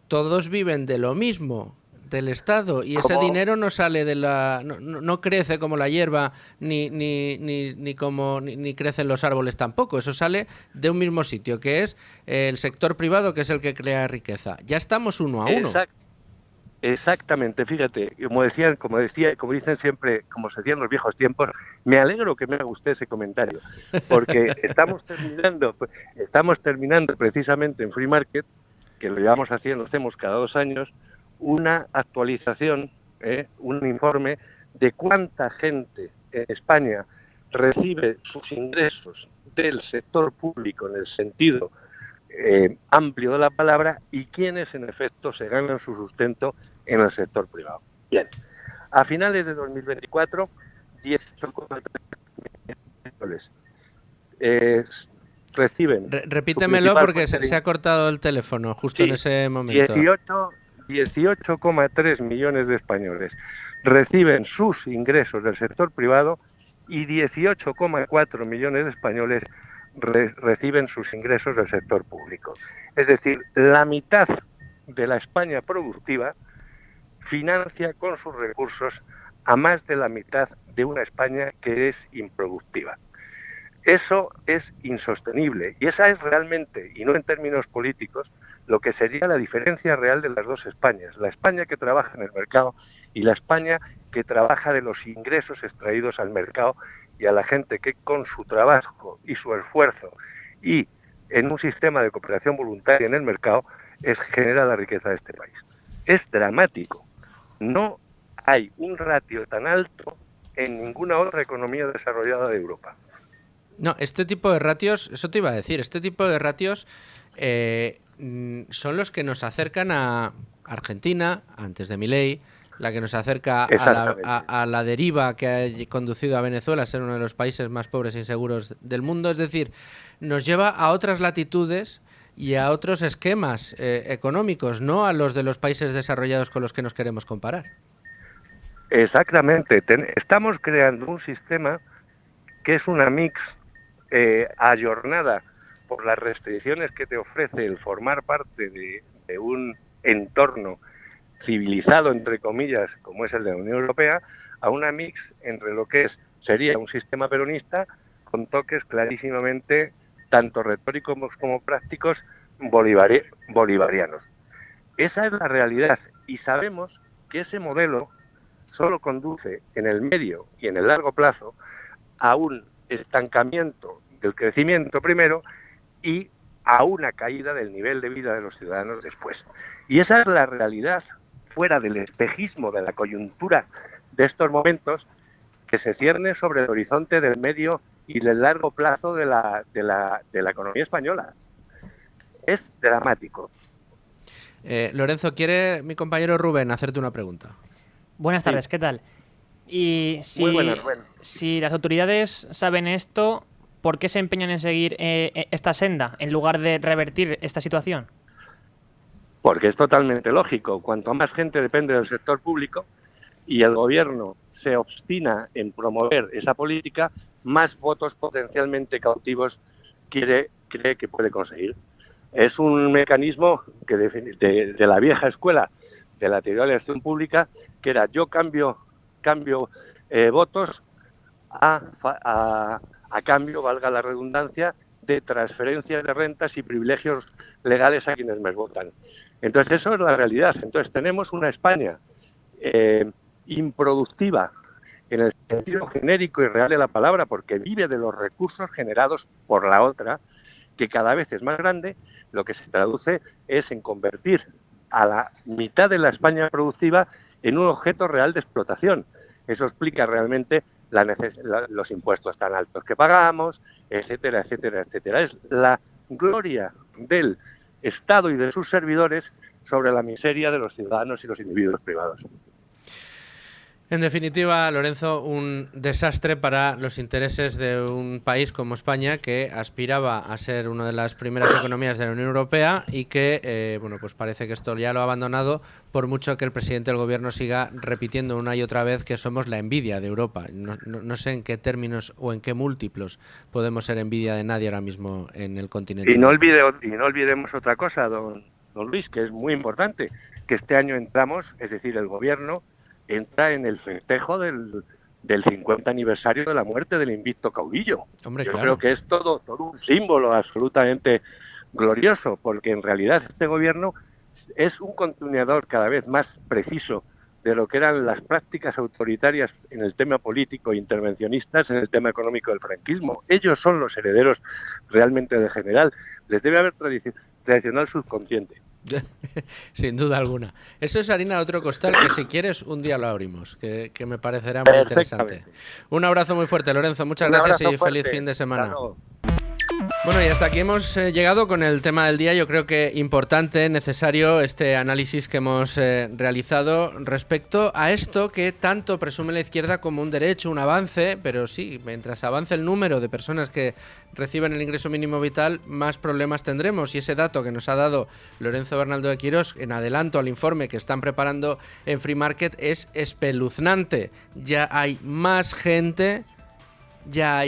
todos viven de lo mismo, del Estado, y ese dinero no sale no crece como la hierba ni crecen los árboles tampoco. Eso sale de un mismo sitio, que es el sector privado, que es el que crea riqueza. Ya estamos uno a uno.
Exactamente, fíjate, como dicen siempre, como se decía en los viejos tiempos, me alegro que me haga usted ese comentario, porque estamos terminando precisamente en Free Market, que lo llevamos haciendo, lo hacemos cada 2 años, una actualización, un informe de cuánta gente en España recibe sus ingresos del sector público en el sentido amplio de la palabra y quiénes en efecto se ganan su sustento en el sector privado. Bien, a finales de 2024, 18,3 millones reciben...
Repítemelo porque se ha cortado el teléfono justo en ese momento.
18,3 millones de españoles reciben sus ingresos del sector privado y 18,4 millones de españoles reciben sus ingresos del sector público. Es decir, la mitad de la España productiva financia con sus recursos a más de la mitad de una España que es improductiva. Eso es insostenible y esa es realmente, y no en términos políticos, lo que sería la diferencia real de las dos Españas. La España que trabaja en el mercado y la España que trabaja de los ingresos extraídos al mercado y a la gente que con su trabajo y su esfuerzo y en un sistema de cooperación voluntaria en el mercado genera la riqueza de este país. Es dramático. No hay un ratio tan alto en ninguna otra economía desarrollada de Europa.
No, este tipo de ratios, eso te iba a decir, este tipo de ratios son los que nos acercan a Argentina, antes de Milei, la que nos acerca a la deriva que ha conducido a Venezuela a ser uno de los países más pobres e inseguros del mundo. Es decir, nos lleva a otras latitudes y a otros esquemas económicos, no a los de los países desarrollados con los que nos queremos comparar.
Exactamente. Estamos creando un sistema que es una mix ayornada por las restricciones que te ofrece el formar parte de un entorno civilizado, entre comillas, como es el de la Unión Europea, a una mix entre lo que sería un sistema peronista con toques clarísimamente, tanto retóricos como prácticos, bolivarianos. Esa es la realidad y sabemos que ese modelo solo conduce en el medio y en el largo plazo a un estancamiento del crecimiento primero y a una caída del nivel de vida de los ciudadanos después. Y esa es la realidad fuera del espejismo de la coyuntura de estos momentos que se cierne sobre el horizonte del medio y del largo plazo de la economía española. Es dramático.
Lorenzo, quiere mi compañero Rubén hacerte una pregunta.
Buenas tardes, sí. ¿Qué tal? Y
Muy buenas, Rubén.
Si las autoridades saben esto, ¿por qué se empeñan en seguir esta senda en lugar de revertir esta situación?
Porque es totalmente lógico. Cuanto más gente depende del sector público y el gobierno se obstina en promover esa política, más votos potencialmente cautivos cree que puede conseguir. Es un mecanismo que de la vieja escuela de la teoría de la acción pública, que era yo cambio votos a cambio, valga la redundancia, de transferencias de rentas y privilegios legales a quienes me votan. Entonces eso es la realidad. Entonces tenemos una España improductiva en el sentido genérico y real de la palabra, porque vive de los recursos generados por la otra, que cada vez es más grande, lo que se traduce es en convertir a la mitad de la España productiva en un objeto real de explotación. Eso explica realmente los impuestos tan altos que pagamos, etcétera, etcétera, etcétera. Es la gloria del Estado y de sus servidores sobre la miseria de los ciudadanos y los individuos privados.
En definitiva, Lorenzo, un desastre para los intereses de un país como España, que aspiraba a ser una de las primeras economías de la Unión Europea y que, bueno, pues parece que esto ya lo ha abandonado, por mucho que el presidente del gobierno siga repitiendo una y otra vez que somos la envidia de Europa. No sé en qué términos o en qué múltiplos podemos ser envidia de nadie ahora mismo en el continente.
Y no olvidemos otra cosa, don Luis, que es muy importante, que este año entramos, es decir, el gobierno entra en el festejo del 50 aniversario de la muerte del invicto caudillo.
Hombre,
Yo
claro.
creo que es todo un símbolo absolutamente glorioso, porque en realidad este gobierno es un continuador cada vez más preciso de lo que eran las prácticas autoritarias en el tema político e intervencionistas en el tema económico del franquismo. Ellos son los herederos realmente de General. Les debe haber traicionado el subconsciente.
Sin duda alguna. Eso es harina de otro costal que si quieres un día lo abrimos, que me parecerá muy interesante. Un abrazo muy fuerte, Lorenzo. Muchas gracias y feliz fin de semana. Bueno, y hasta aquí hemos llegado con el tema del día. Yo creo que importante, necesario este análisis que hemos realizado respecto a esto que tanto presume la izquierda como un derecho, un avance, pero sí, mientras avance el número de personas que reciben el ingreso mínimo vital, más problemas tendremos. Y ese dato que nos ha dado Lorenzo Bernaldo de Quirós en adelanto al informe que están preparando en Free Market es espeluznante. Ya hay más gente, ya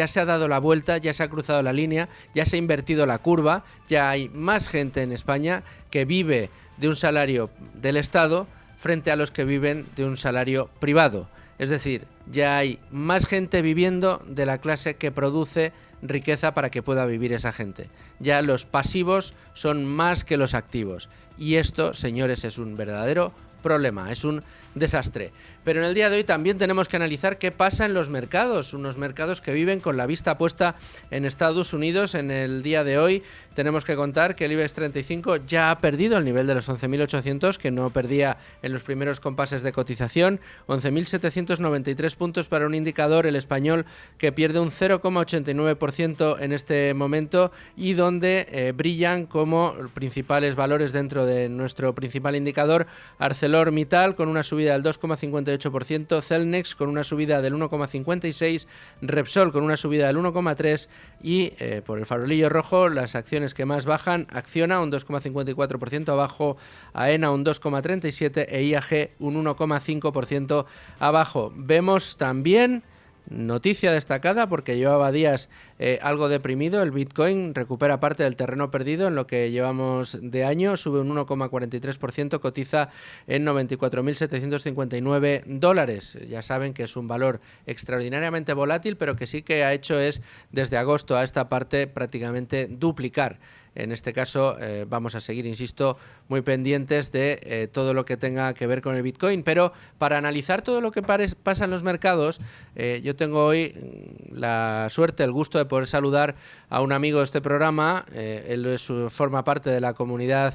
se ha dado la vuelta, ya se ha cruzado la línea, ya se ha invertido la curva, ya hay más gente en España que vive de un salario del Estado frente a los que viven de un salario privado. Es decir, ya hay más gente viviendo de la clase que produce riqueza para que pueda vivir esa gente. Ya los pasivos son más que los activos. Y esto, señores, es un verdadero problema, es un desastre. Pero en el día de hoy también tenemos que analizar qué pasa en los mercados, unos mercados que viven con la vista puesta en Estados Unidos. En el día de hoy tenemos que contar que el IBEX 35 ya ha perdido el nivel de los 11.800, que no perdía en los primeros compases de cotización. 11.793 puntos para un indicador, el español, que pierde un 0,89% en este momento y donde brillan como principales valores dentro de nuestro principal indicador ArcelorMittal con una subida del 2,58%, Celnex con una subida del 1,56%, Repsol con una subida del 1,3% y por el farolillo rojo las acciones que más bajan: Acciona un 2,54% abajo, AENA un 2,37% e IAG un 1,5% abajo. Vemos también noticia destacada porque llevaba días algo deprimido. El Bitcoin recupera parte del terreno perdido en lo que llevamos de año, sube un 1,43%, cotiza en $94.759. Ya saben que es un valor extraordinariamente volátil, pero que sí que ha hecho es, desde agosto a esta parte, prácticamente duplicar. En este caso vamos a seguir, insisto, muy pendientes de todo lo que tenga que ver con el Bitcoin. Pero para analizar todo lo que pasa en los mercados, yo tengo hoy la suerte, el gusto de poder saludar a un amigo de este programa. Él forma parte de la comunidad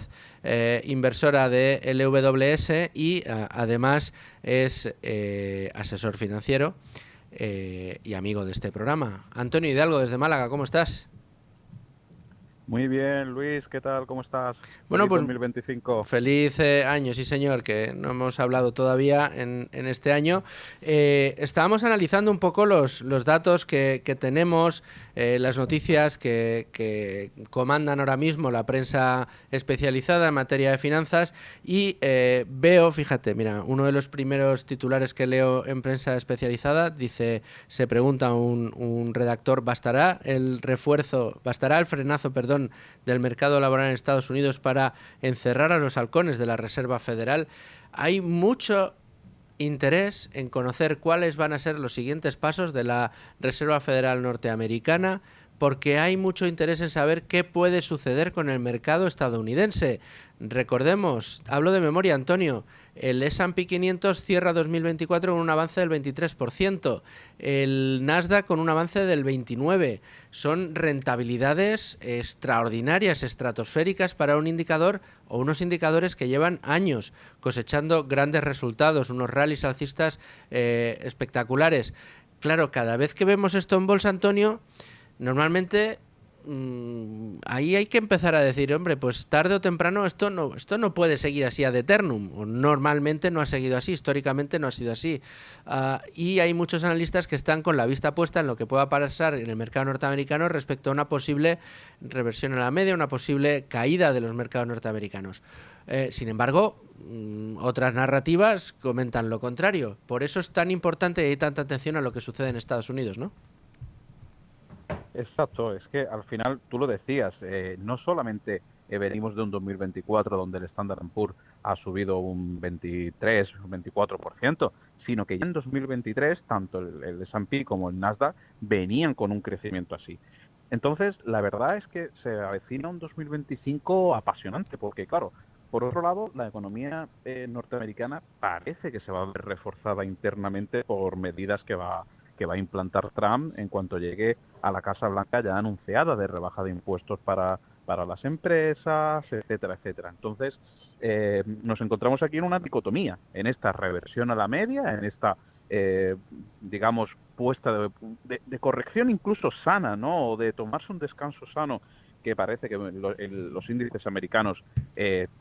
inversora de LWS y además es asesor financiero y amigo de este programa. Antonio Hidalgo, desde Málaga, ¿cómo estás?
Muy bien, Luis, ¿qué tal? ¿Cómo estás?
Bueno,
feliz
pues
2025.
Feliz año, sí señor, que no hemos hablado todavía en este año. Estábamos analizando un poco los datos que tenemos, las noticias que comandan ahora mismo la prensa especializada en materia de finanzas y veo, fíjate, mira, uno de los primeros titulares que leo en prensa especializada dice, se pregunta un redactor, ¿bastará el frenazo, del mercado laboral en Estados Unidos para encerrar a los halcones de la Reserva Federal? Hay mucho interés en conocer cuáles van a ser los siguientes pasos de la Reserva Federal norteamericana porque hay mucho interés en saber qué puede suceder con el mercado estadounidense. Recordemos, hablo de memoria, Antonio, el S&P 500 cierra 2024 con un avance del 23%, el Nasdaq con un avance del 29%. Son rentabilidades extraordinarias, estratosféricas para un indicador o unos indicadores que llevan años cosechando grandes resultados, unos rallies alcistas espectaculares. Claro, cada vez que vemos esto en bolsa, Antonio, normalmente ahí hay que empezar a decir, hombre, pues tarde o temprano esto no puede seguir así ad eternum. O normalmente no ha seguido así, históricamente no ha sido así. Y hay muchos analistas que están con la vista puesta en lo que pueda pasar en el mercado norteamericano respecto a una posible reversión a la media, una posible caída de los mercados norteamericanos. Sin embargo, otras narrativas comentan lo contrario. Por eso es tan importante y hay tanta atención a lo que sucede en Estados Unidos, ¿no?
Exacto, es que al final, tú lo decías, no solamente venimos de un 2024 donde el Standard & Poor's ha subido un 23, un 24%, sino que ya en 2023 tanto el S&P como el Nasdaq venían con un crecimiento así. Entonces, la verdad es que se avecina un 2025 apasionante, porque claro, por otro lado, la economía norteamericana parece que se va a ver reforzada internamente por medidas que va a implantar Trump en cuanto llegue a la Casa Blanca ya anunciada de rebaja de impuestos para las empresas, etcétera, etcétera. Entonces, nos encontramos aquí en una dicotomía, en esta reversión a la media, en esta, digamos, puesta de corrección incluso sana, ¿no? O de tomarse un descanso sano, que parece que los índices americanos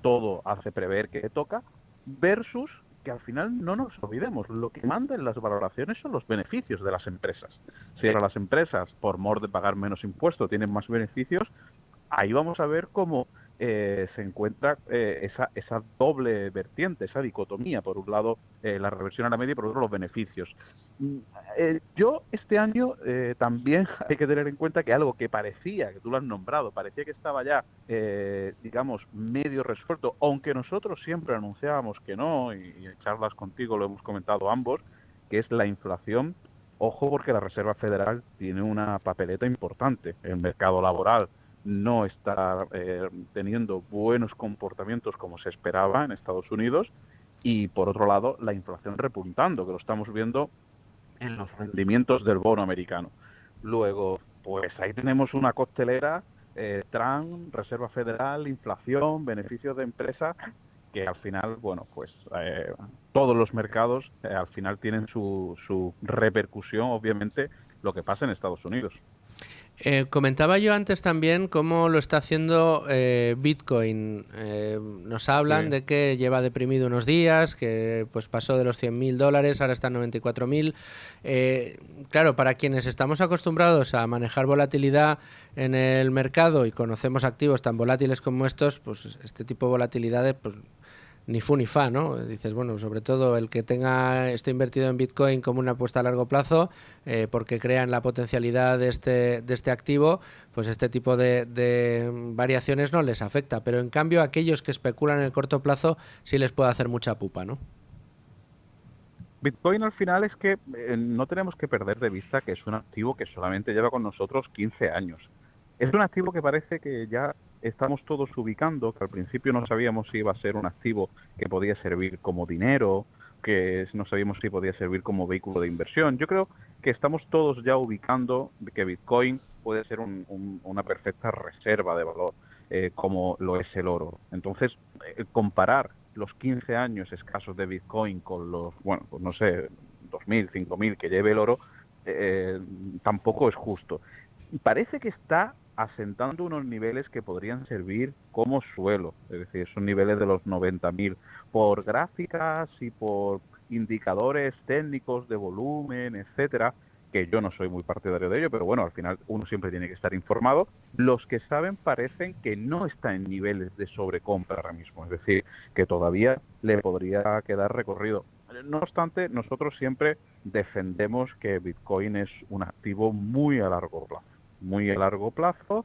todo hace prever que toca, versus que al final no nos olvidemos, lo que manda en las valoraciones son los beneficios de las empresas. Si ahora las empresas, por mor de pagar menos impuestos, tienen más beneficios, ahí vamos a ver cómo se encuentra esa doble vertiente, esa dicotomía. Por un lado, la reversión a la media y por otro, los beneficios. Yo este año también hay que tener en cuenta que algo que parecía, que tú lo has nombrado, parecía que estaba ya, digamos, medio resuelto, aunque nosotros siempre anunciábamos que no, y en charlas contigo lo hemos comentado ambos, que es la inflación. Ojo, porque la Reserva Federal tiene una papeleta importante. El mercado laboral no está teniendo buenos comportamientos como se esperaba en Estados Unidos, y por otro lado la inflación repuntando, que lo estamos viendo en los rendimientos del bono americano. Luego, pues ahí tenemos una costelera, Trump, Reserva Federal, inflación, beneficios de empresas, que al final, bueno, pues todos los mercados al final tienen su repercusión, obviamente, lo que pasa en Estados Unidos.
Comentaba yo antes también cómo lo está haciendo Bitcoin. Nos hablan de que lleva deprimido unos días, que pues pasó de los $100.000, ahora está en 94.000. Claro, para quienes estamos acostumbrados a manejar volatilidad en el mercado y conocemos activos tan volátiles como estos, pues este tipo de volatilidades, pues ni fu ni fa, ¿no? Dices, bueno, sobre todo el que esté invertido en Bitcoin como una apuesta a largo plazo, porque crean la potencialidad de este activo, pues este tipo de variaciones no les afecta, pero en cambio aquellos que especulan en el corto plazo sí les puede hacer mucha pupa, ¿no?
Bitcoin al final es que no tenemos que perder de vista que es un activo que solamente lleva con nosotros 15 años. Es un activo que parece que ya estamos todos ubicando, que al principio no sabíamos si iba a ser un activo que podía servir como dinero, que no sabíamos si podía servir como vehículo de inversión. Yo creo que estamos todos ya ubicando que Bitcoin puede ser una perfecta reserva de valor, como lo es el oro. Entonces, comparar los 15 años escasos de Bitcoin con los, bueno, pues no sé, 2.000, 5.000 que lleve el oro, tampoco es justo. Y parece que está asentando unos niveles que podrían servir como suelo, es decir, son niveles de los 90.000 por gráficas y por indicadores técnicos de volumen, etcétera, que yo no soy muy partidario de ello, pero bueno, al final uno siempre tiene que estar informado. Los que saben parecen que no está en niveles de sobrecompra ahora mismo, es decir, que todavía le podría quedar recorrido. No obstante, nosotros siempre defendemos que Bitcoin es un activo muy a largo plazo. Muy a largo plazo.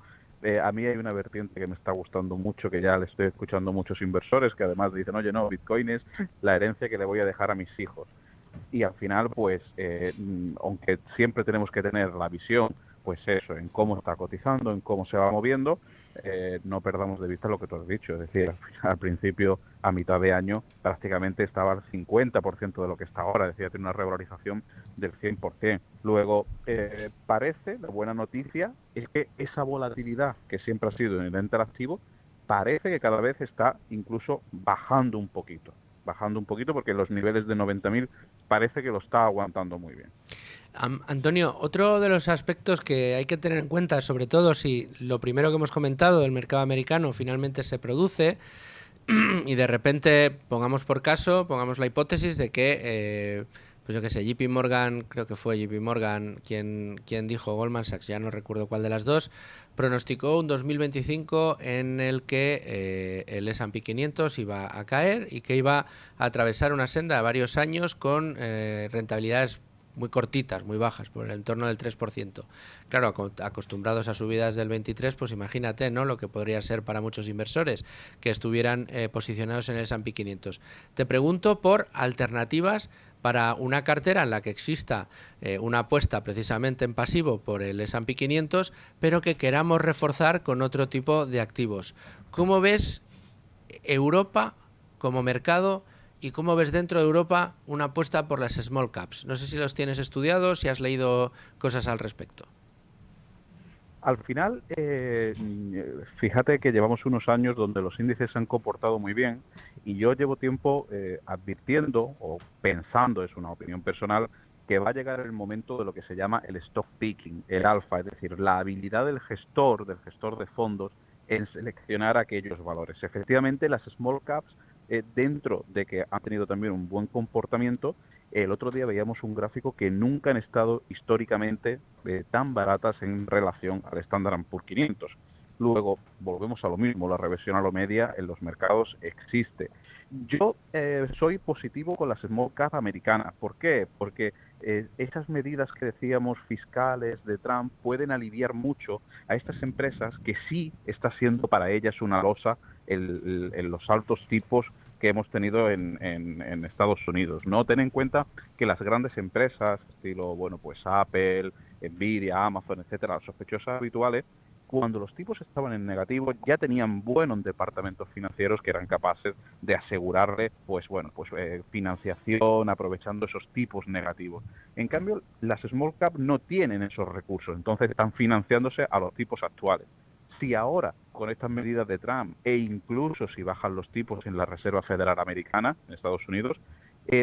A mí hay una vertiente que me está gustando mucho, que ya le estoy escuchando a muchos inversores que además dicen, oye, no, Bitcoin es la herencia que le voy a dejar a mis hijos. Y al final, pues, aunque siempre tenemos que tener la visión, pues eso, en cómo está cotizando, en cómo se va moviendo. No perdamos de vista lo que tú has dicho, es decir, al principio, a mitad de año, prácticamente estaba al 50% de lo que está ahora, es decir, tiene una revalorización del 100%. Luego, parece, la buena noticia es que esa volatilidad que siempre ha sido inherente al activo, parece que cada vez está incluso bajando un poquito porque los niveles de 90.000 parece que lo está aguantando muy bien.
Antonio, otro de los aspectos que hay que tener en cuenta, sobre todo si lo primero que hemos comentado, el mercado americano, finalmente se produce y de repente pongamos la hipótesis de que, pues yo qué sé, JP Morgan, creo que fue JP Morgan quien dijo, Goldman Sachs, ya no recuerdo cuál de las dos, pronosticó un 2025 en el que el S&P 500 iba a caer y que iba a atravesar una senda de varios años con rentabilidades muy cortitas, muy bajas, por el entorno del 3%. Claro, acostumbrados a subidas del 23%, pues imagínate, ¿no?, lo que podría ser para muchos inversores que estuvieran posicionados en el S&P 500. Te pregunto por alternativas para una cartera en la que exista una apuesta precisamente en pasivo por el S&P 500, pero que queramos reforzar con otro tipo de activos. ¿Cómo ves Europa como mercado? ¿Y cómo ves dentro de Europa una apuesta por las small caps? No sé si los tienes estudiados, si has leído cosas al respecto.
Al final, fíjate que llevamos unos años donde los índices se han comportado muy bien y yo llevo tiempo advirtiendo o pensando, es una opinión personal, que va a llegar el momento de lo que se llama el stock picking, el alfa, es decir, la habilidad del gestor de fondos en seleccionar aquellos valores. Efectivamente, las small caps, dentro de que han tenido también un buen comportamiento, el otro día veíamos un gráfico que nunca han estado históricamente tan baratas en relación al Standard & Poor's 500. Luego, volvemos a lo mismo, la reversión a lo media en los mercados existe. Yo soy positivo con las small cap americanas. ¿Por qué? Porque esas medidas que decíamos fiscales de Trump pueden aliviar mucho a estas empresas que sí está siendo para ellas una losa en los altos tipos que hemos tenido en Estados Unidos, ¿no? Ten en cuenta que las grandes empresas, estilo, bueno, pues Apple, Nvidia, Amazon, etcétera, las sospechosas habituales, cuando los tipos estaban en negativo ya tenían buenos departamentos financieros que eran capaces de asegurarle, financiación aprovechando esos tipos negativos. En cambio, las small cap no tienen esos recursos, entonces están financiándose a los tipos actuales. Si ahora, con estas medidas de Trump e incluso si bajan los tipos en la Reserva Federal Americana, en Estados Unidos,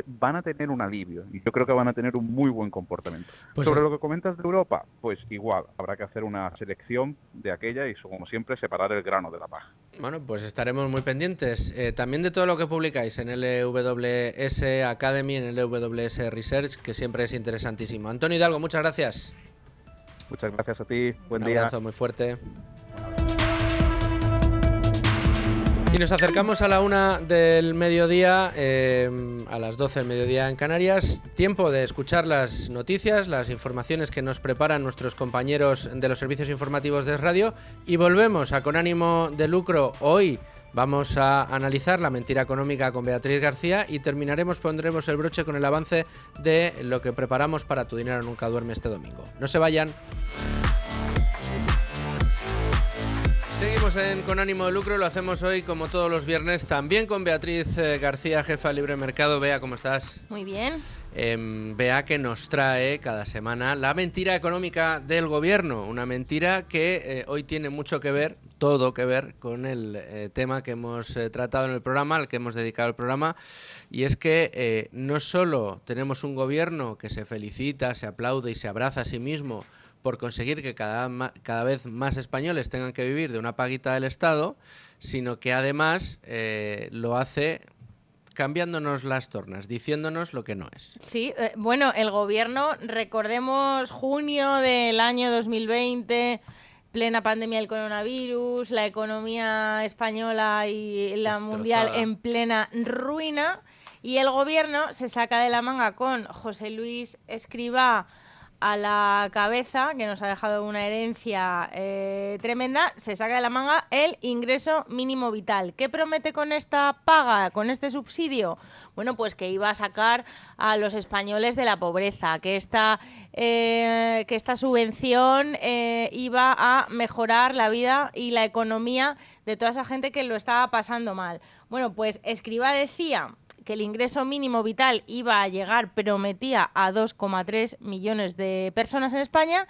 van a tener un alivio y yo creo que van a tener un muy buen comportamiento. Sobre lo que comentas de Europa, pues igual, habrá que hacer una selección de aquella y, como siempre, separar el grano de la paja.
Bueno, pues estaremos muy pendientes también de todo lo que publicáis en LWS Academy, en LWS Research, que siempre es interesantísimo. Antonio Hidalgo, muchas gracias.
Muchas gracias a ti, buen día.
Un abrazo muy fuerte. Y nos acercamos a la 1 del mediodía, a las 12 del mediodía en Canarias. Tiempo de escuchar las noticias, las informaciones que nos preparan nuestros compañeros de los servicios informativos de radio. Y volvemos a Con Ánimo de Lucro. Hoy vamos a analizar la mentira económica con Beatriz García y pondremos el broche con el avance de lo que preparamos para Tu Dinero Nunca Duerme este domingo. No se vayan. Seguimos en Con Ánimo de Lucro, lo hacemos hoy como todos los viernes, también con Beatriz García, jefa de Libre Mercado. Bea, ¿cómo estás?
Muy bien.
Bea, que nos trae cada semana la mentira económica del gobierno, una mentira que hoy tiene mucho que ver, todo que ver con el tema que hemos tratado en el programa, al que hemos dedicado el programa, y es que no solo tenemos un gobierno que se felicita, se aplaude y se abraza a sí mismo por conseguir que cada vez más españoles tengan que vivir de una paguita del Estado, sino que además lo hace cambiándonos las tornas, diciéndonos lo que no es.
Sí, bueno, el gobierno, recordemos junio del año 2020, plena pandemia del coronavirus, la economía española y la mundial en plena ruina, y el gobierno se saca de la manga con José Luis Escrivá a la cabeza, que nos ha dejado una herencia tremenda, se saca de la manga el ingreso mínimo vital. ¿Qué promete con esta paga, con este subsidio? Bueno, pues que iba a sacar a los españoles de la pobreza, que esta subvención iba a mejorar la vida y la economía de toda esa gente que lo estaba pasando mal. Bueno, pues Escrivá decía que el ingreso mínimo vital iba a llegar, prometía, a 2,3 millones de personas en España,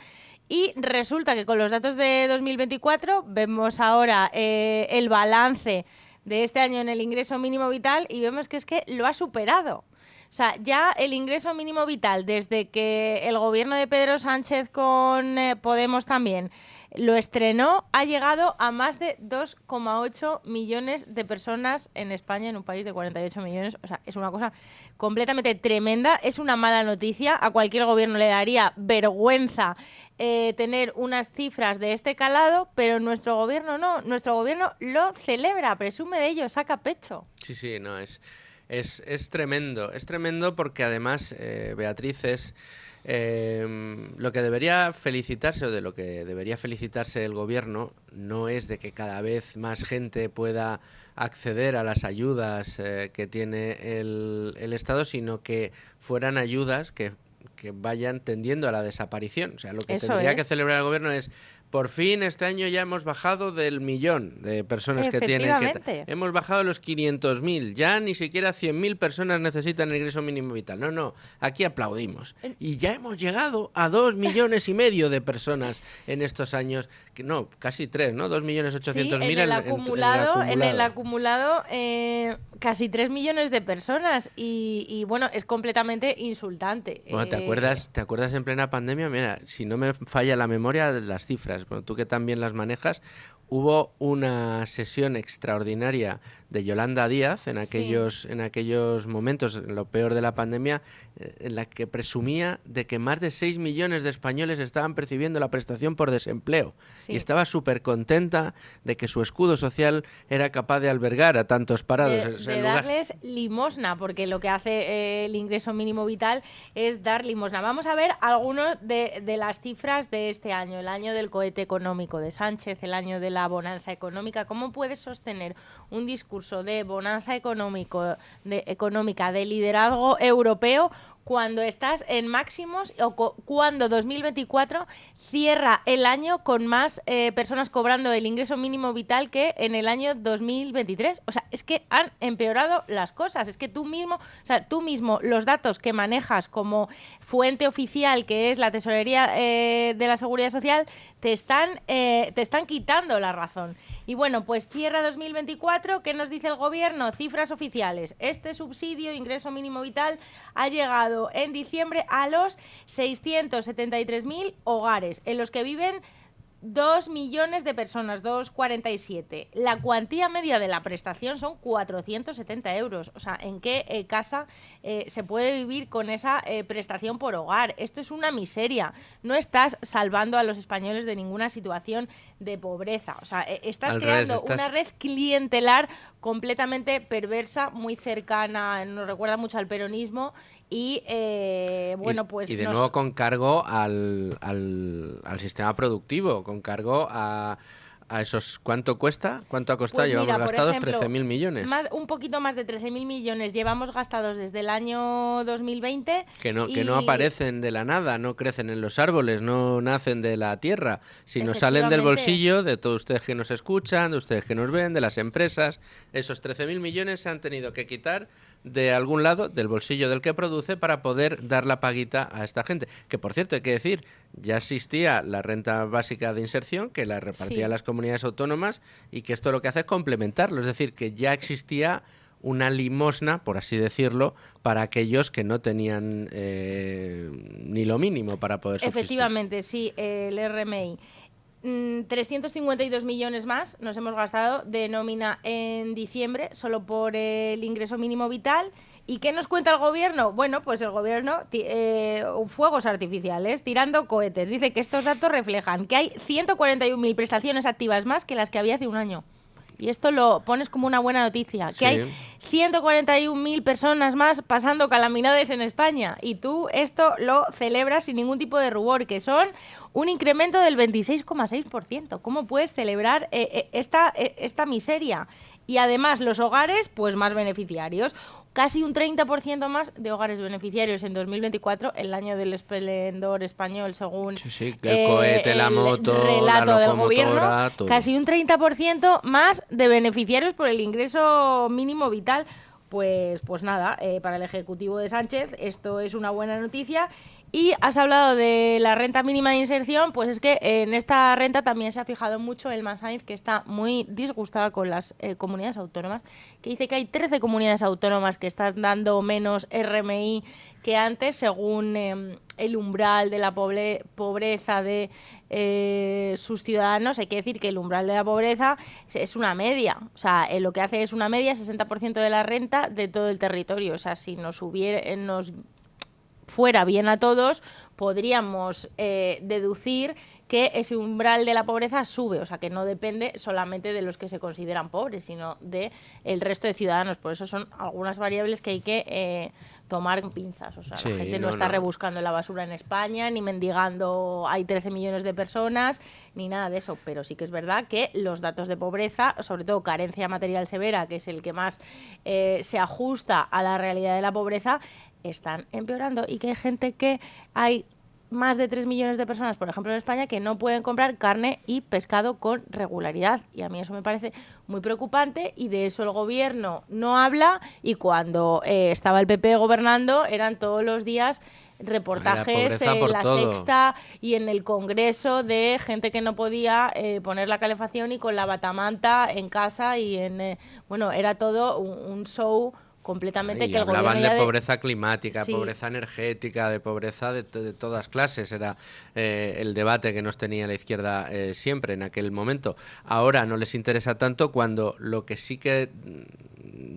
y resulta que con los datos de 2024 vemos ahora el balance de este año en el ingreso mínimo vital y vemos que es que lo ha superado. O sea, ya el ingreso mínimo vital, desde que el gobierno de Pedro Sánchez con Podemos también lo estrenó, ha llegado a más de 2,8 millones de personas en España, en un país de 48 millones. O sea, es una cosa completamente tremenda. Es una mala noticia. A cualquier gobierno le daría vergüenza tener unas cifras de este calado, pero nuestro gobierno no. Nuestro gobierno lo celebra, presume de ello, saca pecho.
Sí, no, es tremendo porque además, Beatriz, es lo que debería felicitarse, o de lo que debería felicitarse el gobierno, no es de que cada vez más gente pueda acceder a las ayudas que tiene el Estado, sino que fueran ayudas que vayan tendiendo a la desaparición. O sea, lo que tendría que celebrar el gobierno es: por fin este año ya hemos bajado del 1.000.000 de personas que tienen. Hemos bajado los 500.000. Ya ni siquiera 100.000 personas necesitan el ingreso mínimo vital. No, aquí aplaudimos. Y ya hemos llegado a 2,5 millones de personas en estos años. No, casi 3, ¿no? 2.800.000
en el acumulado, casi 3 millones de personas. Y bueno, es completamente insultante.
Bueno, ¿te acuerdas en plena pandemia? Mira, si no me falla la memoria, las cifras. Bueno, tú que también las manejas, hubo una sesión extraordinaria de Yolanda Díaz en aquellos momentos, en lo peor de la pandemia, en la que presumía de que más de 6 millones de españoles estaban percibiendo la prestación por desempleo. Sí. Y estaba súper contenta de que su escudo social era capaz de albergar a tantos parados.
De darles limosna, porque lo que hace el ingreso mínimo vital es dar limosna. Vamos a ver algunas de las cifras de este año, el año del cohete económico de Sánchez, el año de la bonanza económica. ¿Cómo puedes sostener un discurso de bonanza económica, de liderazgo europeo, cuando estás en máximos o cuando 2024 cierra el año con más personas cobrando el ingreso mínimo vital que en el año 2023? O sea, es que han empeorado las cosas. Es que tú mismo, los datos que manejas como fuente oficial, que es la Tesorería de la Seguridad Social, te están quitando la razón. Y bueno, pues cierra 2024, ¿qué nos dice el gobierno? Cifras oficiales. Este subsidio, ingreso mínimo vital, ha llegado en diciembre a los 673.000 hogares, en los que viven 2 millones de personas, 2,47. La cuantía media de la prestación son 470 euros. O sea, ¿en qué casa se puede vivir con esa prestación por hogar? Esto es una miseria. No estás salvando a los españoles de ninguna situación de pobreza. O sea, estás creando una red clientelar completamente perversa, muy cercana, nos recuerda mucho al peronismo. Y bueno, pues...
Y de nuevo con cargo al sistema productivo, con cargo a esos... ¿Cuánto cuesta? ¿Cuánto ha costado? Pues llevamos gastados 13.000 millones.
Un poquito más de 13.000 millones llevamos gastados desde el año 2020.
Que no aparecen de la nada, no crecen en los árboles, no nacen de la tierra, sino salen del bolsillo de todos ustedes que nos escuchan, de ustedes que nos ven, de las empresas. Esos 13.000 millones se han tenido que quitar de algún lado, del bolsillo del que produce, para poder dar la paguita a esta gente. Que, por cierto, hay que decir, ya existía la renta básica de inserción, que la repartía las comunidades autónomas, y que esto lo que hace es complementarlo. Es decir, que ya existía una limosna, por así decirlo, para aquellos que no tenían ni lo mínimo para poder subsistir.
Efectivamente, sí, el RMI. 352 millones más nos hemos gastado de nómina en diciembre solo por el ingreso mínimo vital. ¿Y qué nos cuenta el gobierno? Bueno, pues el gobierno, fuegos artificiales, tirando cohetes. Dice que estos datos reflejan que hay 141.000 prestaciones activas más que las que había hace un año. Y esto lo pones como una buena noticia, que hay 141.000 personas más pasando calamidades en España. Y tú esto lo celebras sin ningún tipo de rubor, que son un incremento del 26,6%. ¿Cómo puedes celebrar esta miseria? Y además los hogares, pues más beneficiarios. Casi un 30% más de hogares beneficiarios en 2024, el año del esplendor español, según
el cohete, la moto,
relato
la
del
locomotora,
gobierno.
todo.
Casi un 30% más de beneficiarios por el ingreso mínimo vital. Pues nada, para el Ejecutivo de Sánchez esto es una buena noticia. Y has hablado de la renta mínima de inserción, pues es que en esta renta también se ha fijado mucho Elma Sainz, que está muy disgustada con las comunidades autónomas, que dice que hay 13 comunidades autónomas que están dando menos RMI que antes, según el umbral de la pobreza de sus ciudadanos. Hay que decir que el umbral de la pobreza es una media, o sea, lo que hace es una media, 60% de la renta de todo el territorio. O sea, si nos fuera bien a todos, podríamos deducir que ese umbral de la pobreza sube, o sea, que no depende solamente de los que se consideran pobres, sino de el resto de ciudadanos. Por eso son algunas variables que hay que tomar con pinzas. O sea, la gente no está rebuscando en la basura en España, ni mendigando hay 13 millones de personas, ni nada de eso. Pero sí que es verdad que los datos de pobreza, sobre todo carencia material severa, que es el que más se ajusta a la realidad de la pobreza, están empeorando, y que hay gente que hay más de 3 millones de personas, por ejemplo en España, que no pueden comprar carne y pescado con regularidad, y a mí eso me parece muy preocupante, y de eso el gobierno no habla. Y cuando estaba el PP gobernando eran todos los días reportajes en La Sexta y en el Congreso de gente que no podía poner la calefacción y con la batamanta en casa, y bueno, era todo un show completamente. Que el
hablaban de pobreza climática, pobreza energética, de pobreza de todas clases. Era el debate que nos tenía la izquierda siempre en aquel momento. Ahora no les interesa tanto, cuando lo que sí que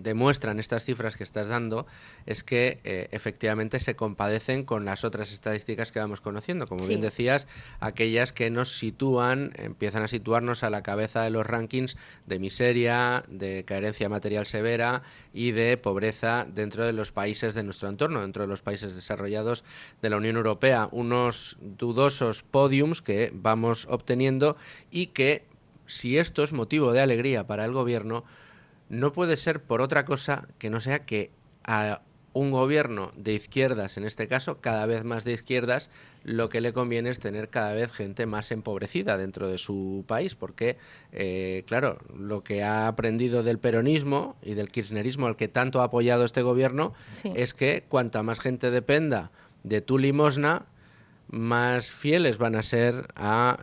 demuestran estas cifras que estás dando es que efectivamente se compadecen con las otras estadísticas que vamos conociendo, como bien decías, aquellas que nos sitúan, empiezan a situarnos a la cabeza de los rankings de miseria, de carencia material severa y de pobreza dentro de los países de nuestro entorno, dentro de los países desarrollados de la Unión Europea. Unos dudosos podiums que vamos obteniendo, y que, si esto es motivo de alegría para el gobierno, no puede ser por otra cosa que no sea que a un gobierno de izquierdas, en este caso, cada vez más de izquierdas, lo que le conviene es tener cada vez gente más empobrecida dentro de su país, porque, claro, lo que ha aprendido del peronismo y del kirchnerismo, al que tanto ha apoyado este gobierno, es que cuanta más gente dependa de tu limosna, más fieles van a ser a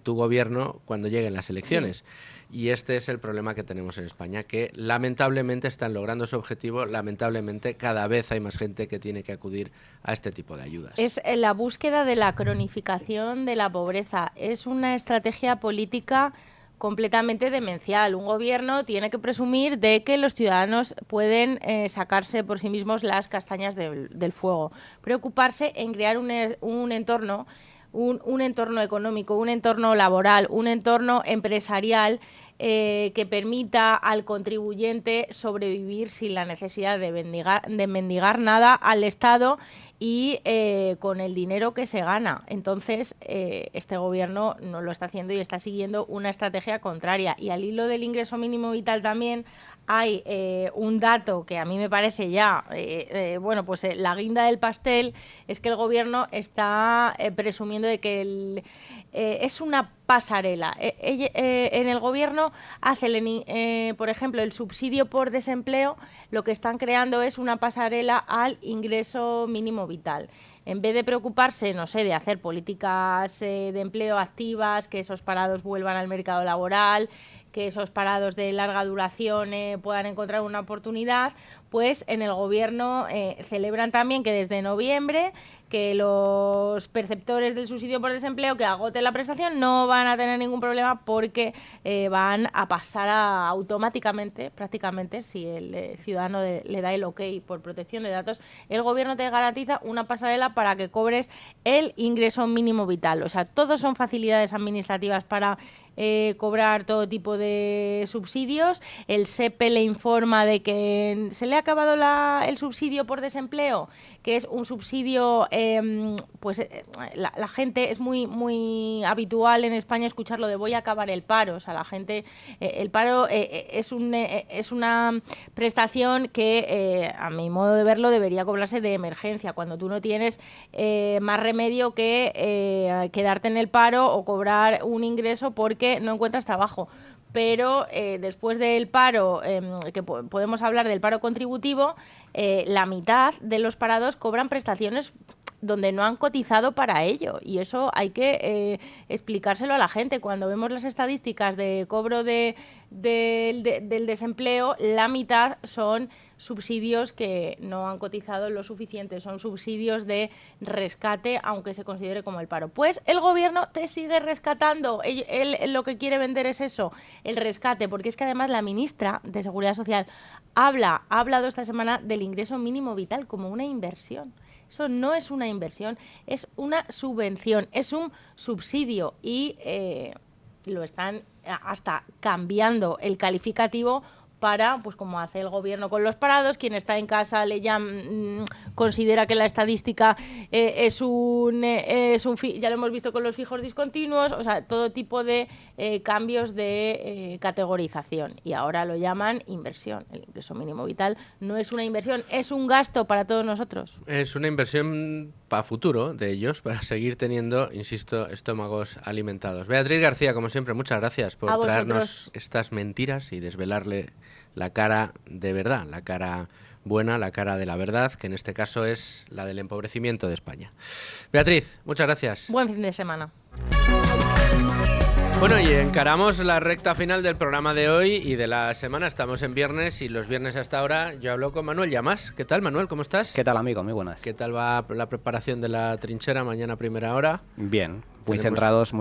tu gobierno cuando lleguen las elecciones. Y este es el problema que tenemos en España, que lamentablemente están logrando su objetivo, lamentablemente cada vez hay más gente que tiene que acudir a este tipo de ayudas.
Es la búsqueda de la cronificación de la pobreza. Es una estrategia política completamente demencial. Un gobierno tiene que presumir de que los ciudadanos pueden sacarse por sí mismos las castañas del fuego. Preocuparse en crear un entorno, un entorno económico, un entorno laboral, un entorno empresarial que permita al contribuyente sobrevivir sin la necesidad de mendigar nada al Estado y con el dinero que se gana. Entonces, este gobierno no lo está haciendo y está siguiendo una estrategia contraria. Y al hilo del ingreso mínimo vital también hay un dato que a mí me parece ya, la guinda del pastel, es que el gobierno está presumiendo de que es una pasarela. En el gobierno hacen, por ejemplo, el subsidio por desempleo, lo que están creando es una pasarela al ingreso mínimo vital. En vez de preocuparse, no sé, de hacer políticas de empleo activas, que esos parados vuelvan al mercado laboral, que esos parados de larga duración puedan encontrar una oportunidad, pues en el gobierno celebran también que desde noviembre que los perceptores del subsidio por desempleo que agoten la prestación no van a tener ningún problema, porque van a pasar automáticamente, prácticamente, si el ciudadano le da el ok por protección de datos, el gobierno te garantiza una pasarela para que cobres el ingreso mínimo vital. O sea, todos son facilidades administrativas para cobrar todo tipo de subsidios. El SEPE le informa de que se le ha acabado el subsidio por desempleo, que es un subsidio, la gente, es muy habitual en España escucharlo de voy a acabar el paro. O sea, la gente, el paro es una prestación que, a mi modo de verlo, debería cobrarse de emergencia, cuando tú no tienes más remedio que quedarte en el paro o cobrar un ingreso porque no encuentras trabajo. Pero después del paro, que podemos hablar del paro contributivo, la mitad de los parados cobran prestaciones donde no han cotizado para ello, y eso hay que explicárselo a la gente. Cuando vemos las estadísticas de cobro del desempleo, la mitad son subsidios que no han cotizado lo suficiente, son subsidios de rescate, aunque se considere como el paro. Pues el gobierno te sigue rescatando. Él lo que quiere vender es eso, el rescate, porque es que además la ministra de Seguridad Social ha hablado esta semana del ingreso mínimo vital como una inversión. Eso no es una inversión, es una subvención, es un subsidio, y lo están hasta cambiando el calificativo para, pues como hace el gobierno con los parados, quien está en casa considera que la estadística es un ya lo hemos visto con los fijos discontinuos, o sea, todo tipo de cambios de categorización, y ahora lo llaman inversión. El ingreso mínimo vital no es una inversión, es un gasto para todos nosotros.
Es una inversión para futuro de ellos, para seguir teniendo, insisto, estómagos alimentados. Beatriz García, como siempre, muchas gracias por traernos estas mentiras y desvelarle la cara de verdad, la cara buena, la cara de la verdad, que en este caso es la del empobrecimiento de España. Beatriz, muchas gracias.
Buen fin de semana.
Bueno, y encaramos la recta final del programa de hoy y de la semana. Estamos en viernes, y los viernes hasta ahora yo hablo con Manuel Llamas. ¿Qué tal, Manuel? ¿Cómo estás?
¿Qué tal, amigo? Muy buenas.
¿Qué tal va la preparación de la trinchera mañana a primera hora?
Bien, muy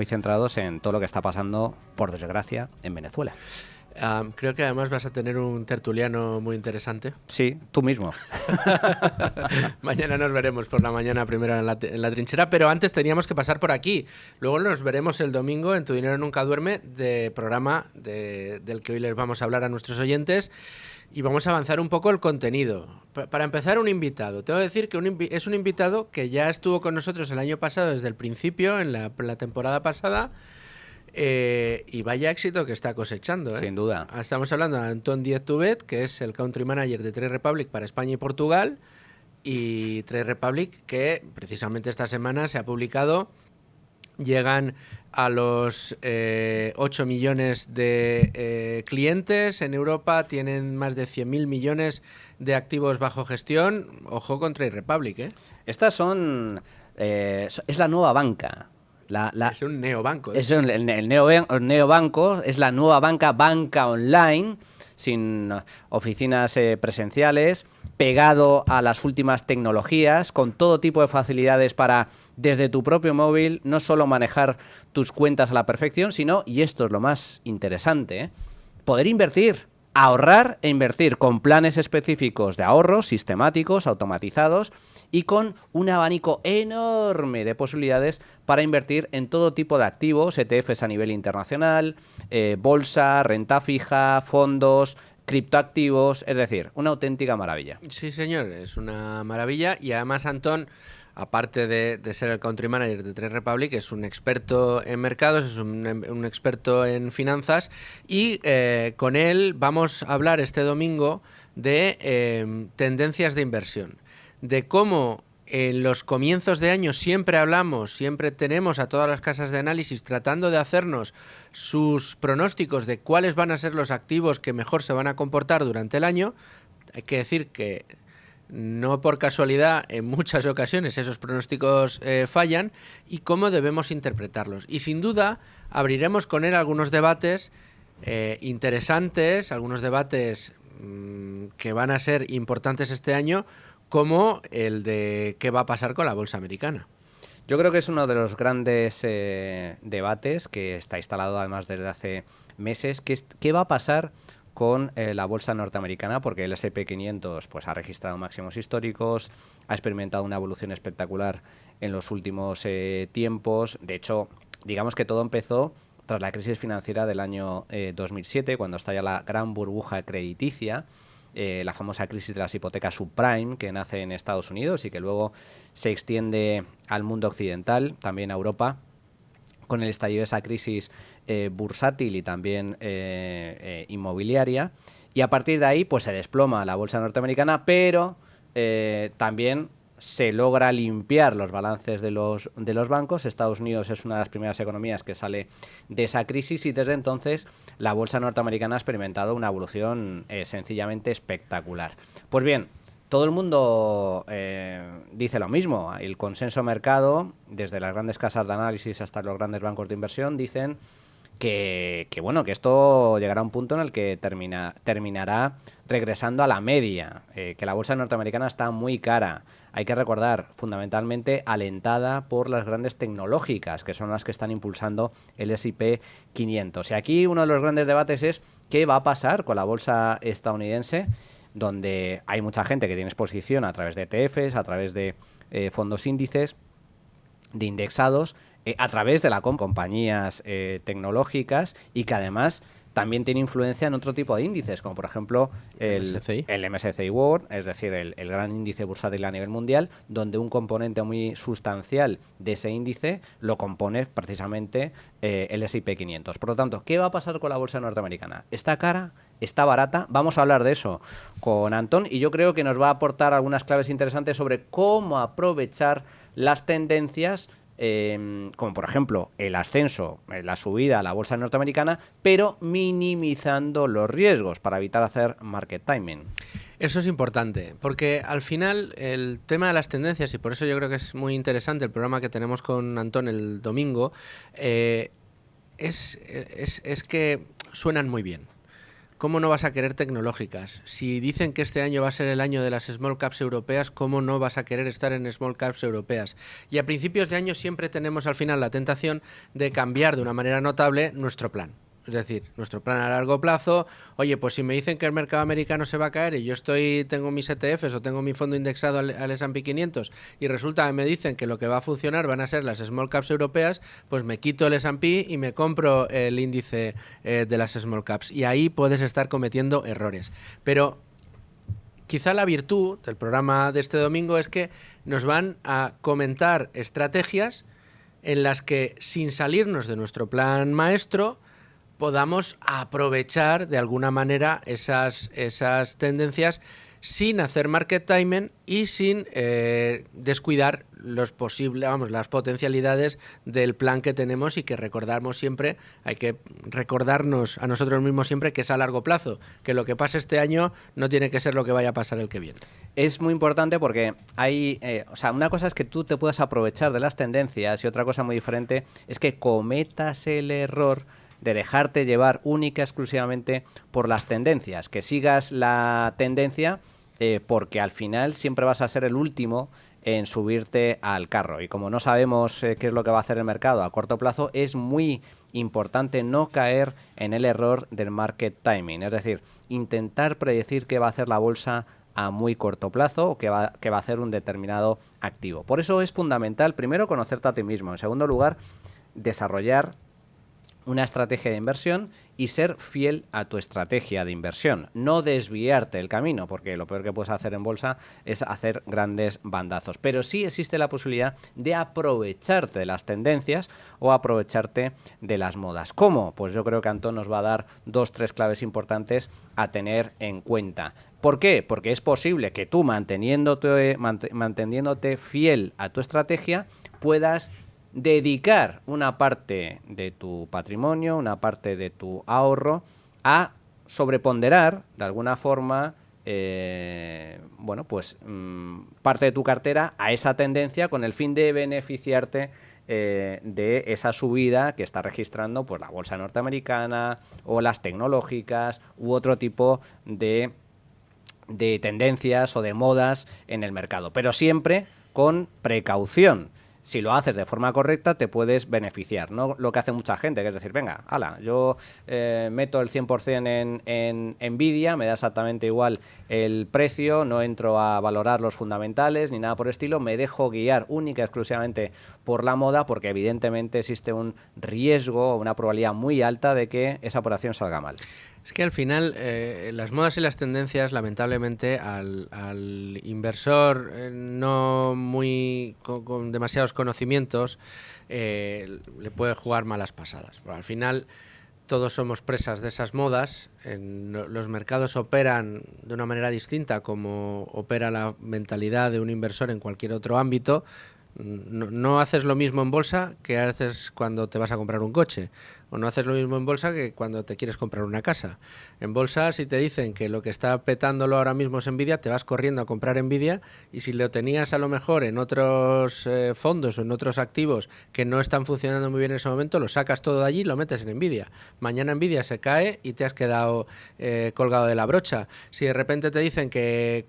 centrados en todo lo que está pasando, por desgracia, en Venezuela.
Creo que además vas a tener un tertuliano muy interesante.
Sí, tú mismo.
Mañana nos veremos por la mañana primero en la trinchera, pero antes teníamos que pasar por aquí. Luego nos veremos el domingo en Tu Dinero Nunca Duerme, de programa del que hoy les vamos a hablar a nuestros oyentes, y vamos a avanzar un poco el contenido. Para empezar, un invitado. Tengo que decir que es un invitado que ya estuvo con nosotros el año pasado, desde el principio, en la temporada pasada. Y vaya éxito que está cosechando, ¿eh?
Sin duda.
Estamos hablando de Antón Díez Tubet, que es el country manager de Trade Republic para España y Portugal, y Trade Republic, que precisamente esta semana se ha publicado, llegan a los 8 millones de clientes en Europa, tienen más de 100.000 millones de activos bajo gestión. Ojo con Trade Republic, ¿eh?
Estas son... es la nueva banca.
Es un neobanco.
Es el neobanco, es la nueva banca online, sin oficinas presenciales, pegado a las últimas tecnologías, con todo tipo de facilidades para, desde tu propio móvil, no solo manejar tus cuentas a la perfección, sino, y esto es lo más interesante, poder invertir, ahorrar e invertir con planes específicos de ahorros, sistemáticos, automatizados, y con un abanico enorme de posibilidades para invertir en todo tipo de activos, ETFs a nivel internacional, bolsa, renta fija, fondos, criptoactivos, es decir, una auténtica maravilla.
Sí, señor, es una maravilla, y además Antón, aparte de ser el country manager de Trade Republic, es un experto en mercados, es un experto en finanzas, y con él vamos a hablar este domingo de tendencias de inversión, de cómo en los comienzos de año siempre tenemos a todas las casas de análisis tratando de hacernos sus pronósticos de cuáles van a ser los activos que mejor se van a comportar durante el año. Hay que decir que no por casualidad en muchas ocasiones esos pronósticos fallan, y cómo debemos interpretarlos. Y sin duda abriremos con él algunos debates interesantes, algunos debates que van a ser importantes este año, como el de qué va a pasar con la bolsa americana.
Yo creo que es uno de los grandes debates que está instalado además desde hace meses, que es qué va a pasar con la bolsa norteamericana, porque el S&P 500 pues, ha registrado máximos históricos, ha experimentado una evolución espectacular en los últimos tiempos. De hecho, digamos que todo empezó tras la crisis financiera del año 2007, cuando estalla la gran burbuja crediticia, la famosa crisis de las hipotecas subprime que nace en Estados Unidos y que luego se extiende al mundo occidental, también a Europa, con el estallido de esa crisis bursátil y también inmobiliaria. Y a partir de ahí pues se desploma la bolsa norteamericana, pero también se logra limpiar los balances de los bancos. Estados Unidos es una de las primeras economías que sale de esa crisis y desde entonces la bolsa norteamericana ha experimentado una evolución sencillamente espectacular. Pues bien, todo el mundo dice lo mismo. El consenso mercado, desde las grandes casas de análisis hasta los grandes bancos de inversión, dicen que esto llegará a un punto en el que terminará regresando a la media, que la bolsa norteamericana está muy cara. Hay que recordar, fundamentalmente alentada por las grandes tecnológicas, que son las que están impulsando el S&P 500. Y aquí uno de los grandes debates es qué va a pasar con la bolsa estadounidense, donde hay mucha gente que tiene exposición a través de ETFs, a través de fondos índices, de indexados, a través de compañías tecnológicas y que además también tiene influencia en otro tipo de índices, como por ejemplo el MSCI World, es decir, el gran índice bursátil a nivel mundial, donde un componente muy sustancial de ese índice lo compone precisamente el S&P 500. Por lo tanto, ¿qué va a pasar con la bolsa norteamericana? ¿Está cara? ¿Está barata? Vamos a hablar de eso con Antón y yo creo que nos va a aportar algunas claves interesantes sobre cómo aprovechar las tendencias, como por ejemplo el ascenso, la subida a la bolsa norteamericana, pero minimizando los riesgos para evitar hacer market timing.
Eso es importante, porque al final el tema de las tendencias, y por eso yo creo que es muy interesante el programa que tenemos con Antón el domingo, es que suenan muy bien. ¿Cómo no vas a querer tecnológicas? Si dicen que este año va a ser el año de las small caps europeas, ¿cómo no vas a querer estar en small caps europeas? Y a principios de año siempre tenemos al final la tentación de cambiar de una manera notable nuestro plan. Es decir, nuestro plan a largo plazo, oye, pues si me dicen que el mercado americano se va a caer y yo tengo mis ETFs o tengo mi fondo indexado al S&P 500 y resulta que me dicen que lo que va a funcionar van a ser las small caps europeas, pues me quito el S&P y me compro el índice de las small caps. Y ahí puedes estar cometiendo errores. Pero quizá la virtud del programa de este domingo es que nos van a comentar estrategias en las que, sin salirnos de nuestro plan maestro, podamos aprovechar de alguna manera esas tendencias sin hacer market timing y sin descuidar las potencialidades del plan que tenemos y que recordamos siempre, hay que recordarnos a nosotros mismos siempre que es a largo plazo, que lo que pase este año no tiene que ser lo que vaya a pasar el que viene.
Es muy importante porque hay, una cosa es que tú te puedas aprovechar de las tendencias y otra cosa muy diferente es que cometas el error de dejarte llevar única y exclusivamente por las tendencias, que sigas la tendencia porque al final siempre vas a ser el último en subirte al carro. Y como no sabemos qué es lo que va a hacer el mercado a corto plazo, es muy importante no caer en el error del market timing, es decir, intentar predecir qué va a hacer la bolsa a muy corto plazo o qué va a hacer un determinado activo. Por eso es fundamental, primero, conocerte a ti mismo. En segundo lugar, desarrollar una estrategia de inversión y ser fiel a tu estrategia de inversión. No desviarte el camino, porque lo peor que puedes hacer en bolsa es hacer grandes bandazos. Pero sí existe la posibilidad de aprovecharte de las tendencias o aprovecharte de las modas. ¿Cómo? Pues yo creo que Antón nos va a dar 2-3 claves importantes a tener en cuenta. ¿Por qué? Porque es posible que tú, manteniéndote fiel a tu estrategia, puedas dedicar una parte de tu patrimonio, una parte de tu ahorro a sobreponderar de alguna forma parte de tu cartera a esa tendencia con el fin de beneficiarte de esa subida que está registrando pues la bolsa norteamericana o las tecnológicas u otro tipo de tendencias o de modas en el mercado, pero siempre con precaución. si lo haces de forma correcta, te puedes beneficiar. No lo que hace mucha gente, que es decir, venga, ala, yo meto el 100% en Nvidia, me da exactamente igual el precio, no entro a valorar los fundamentales ni nada por el estilo, me dejo guiar única y exclusivamente por la moda, porque evidentemente existe un riesgo, una probabilidad muy alta de que esa operación salga mal.
Es que al final las modas y las tendencias, lamentablemente, al inversor no muy con demasiados conocimientos le puede jugar malas pasadas. Pero al final todos somos presas de esas modas. Los mercados operan de una manera distinta como opera la mentalidad de un inversor en cualquier otro ámbito. No haces lo mismo en bolsa que haces cuando te vas a comprar un coche, o no haces lo mismo en bolsa que cuando te quieres comprar una casa. En bolsa, si te dicen que lo que está petándolo ahora mismo es Nvidia, te vas corriendo a comprar Nvidia, y si lo tenías a lo mejor en otros fondos o en otros activos que no están funcionando muy bien en ese momento, lo sacas todo de allí y lo metes en Nvidia. Mañana Nvidia se cae y te has quedado colgado de la brocha. Si de repente te dicen que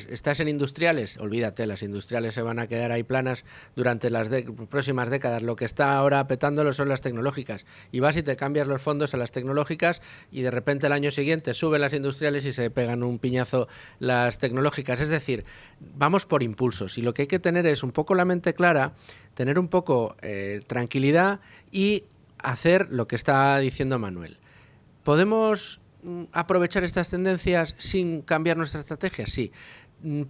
estás en industriales, olvídate, las industriales se van a quedar ahí planas durante las próximas décadas. Lo que está ahora petándolo son las tecnológicas. Y vas y te cambias los fondos a las tecnológicas, y de repente el año siguiente suben las industriales y se pegan un piñazo las tecnológicas. Es decir, vamos por impulsos, y lo que hay que tener es un poco la mente clara, tener un poco tranquilidad y hacer lo que está diciendo Manuel. ¿Podemos aprovechar estas tendencias sin cambiar nuestra estrategia? Sí.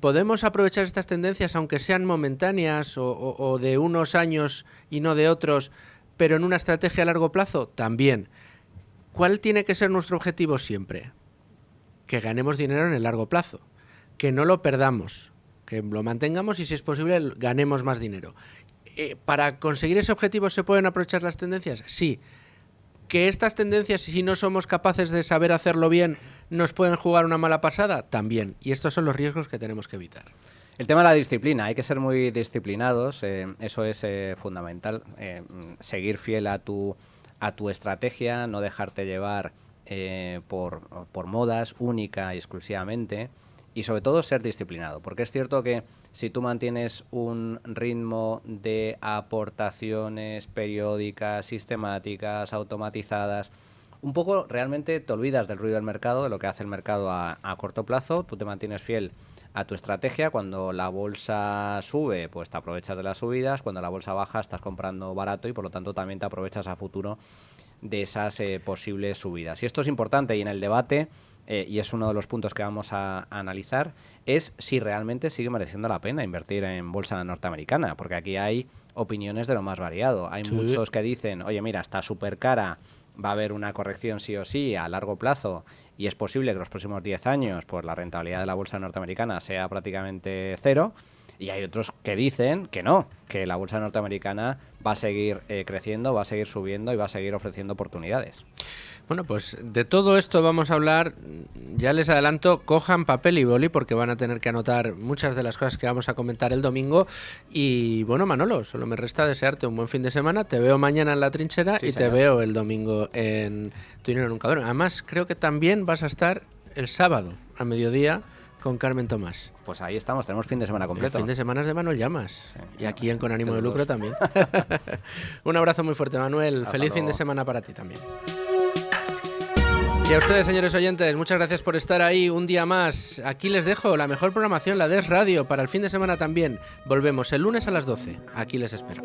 ¿Podemos aprovechar estas tendencias aunque sean momentáneas o de unos años y no de otros, pero en una estrategia a largo plazo? También. ¿Cuál tiene que ser nuestro objetivo siempre? Que ganemos dinero en el largo plazo, que no lo perdamos, que lo mantengamos y, si es posible, ganemos más dinero. ¿Para conseguir ese objetivo se pueden aprovechar las tendencias? Sí. ¿Que estas tendencias, si no somos capaces de saber hacerlo bien, nos pueden jugar una mala pasada? También. Y estos son los riesgos que tenemos que evitar.
El tema de la disciplina, hay que ser muy disciplinados, eso es fundamental, seguir fiel a tu estrategia, no dejarte llevar por modas única y exclusivamente, y sobre todo ser disciplinado, porque es cierto que si tú mantienes un ritmo de aportaciones periódicas, sistemáticas, automatizadas, un poco realmente te olvidas del ruido del mercado, de lo que hace el mercado a corto plazo, tú te mantienes fiel a tu estrategia. Cuando la bolsa sube, pues te aprovechas de las subidas. Cuando la bolsa baja, estás comprando barato y por lo tanto también te aprovechas a futuro de esas posibles subidas. Y esto es importante, y en el debate, y es uno de los puntos que vamos a analizar, es si realmente sigue mereciendo la pena invertir en bolsa norteamericana, porque aquí hay opiniones de lo más variado. Hay muchos que dicen, oye, mira, está súper cara, va a haber una corrección sí o sí a largo plazo, y es posible que los próximos 10 años pues la rentabilidad de la bolsa norteamericana sea prácticamente cero. Y hay otros que dicen que no, que la bolsa norteamericana va a seguir creciendo, va a seguir subiendo y va a seguir ofreciendo oportunidades.
Bueno, pues de todo esto vamos a hablar. Ya les adelanto, cojan papel y boli, porque van a tener que anotar muchas de las cosas que vamos a comentar el domingo. Y bueno, Manolo, solo me resta desearte un buen fin de semana. Te veo mañana en La Trinchera, sí, y señor, te veo el domingo en Tu Dinero Nunca Duerme. Además, creo que también vas a estar el sábado a mediodía con Carmen Tomás.
Pues ahí estamos, tenemos fin de semana completo.
El fin de semana es de Manuel Llamas, sí, y aquí en Con Ánimo de Lucro también. Un abrazo muy fuerte, Manuel. Hasta Feliz luego. Fin de semana para ti también. Y a ustedes, señores oyentes, muchas gracias por estar ahí un día más. Aquí les dejo la mejor programación, la DES Radio, para el fin de semana también. Volvemos el lunes a las 12. Aquí les espero.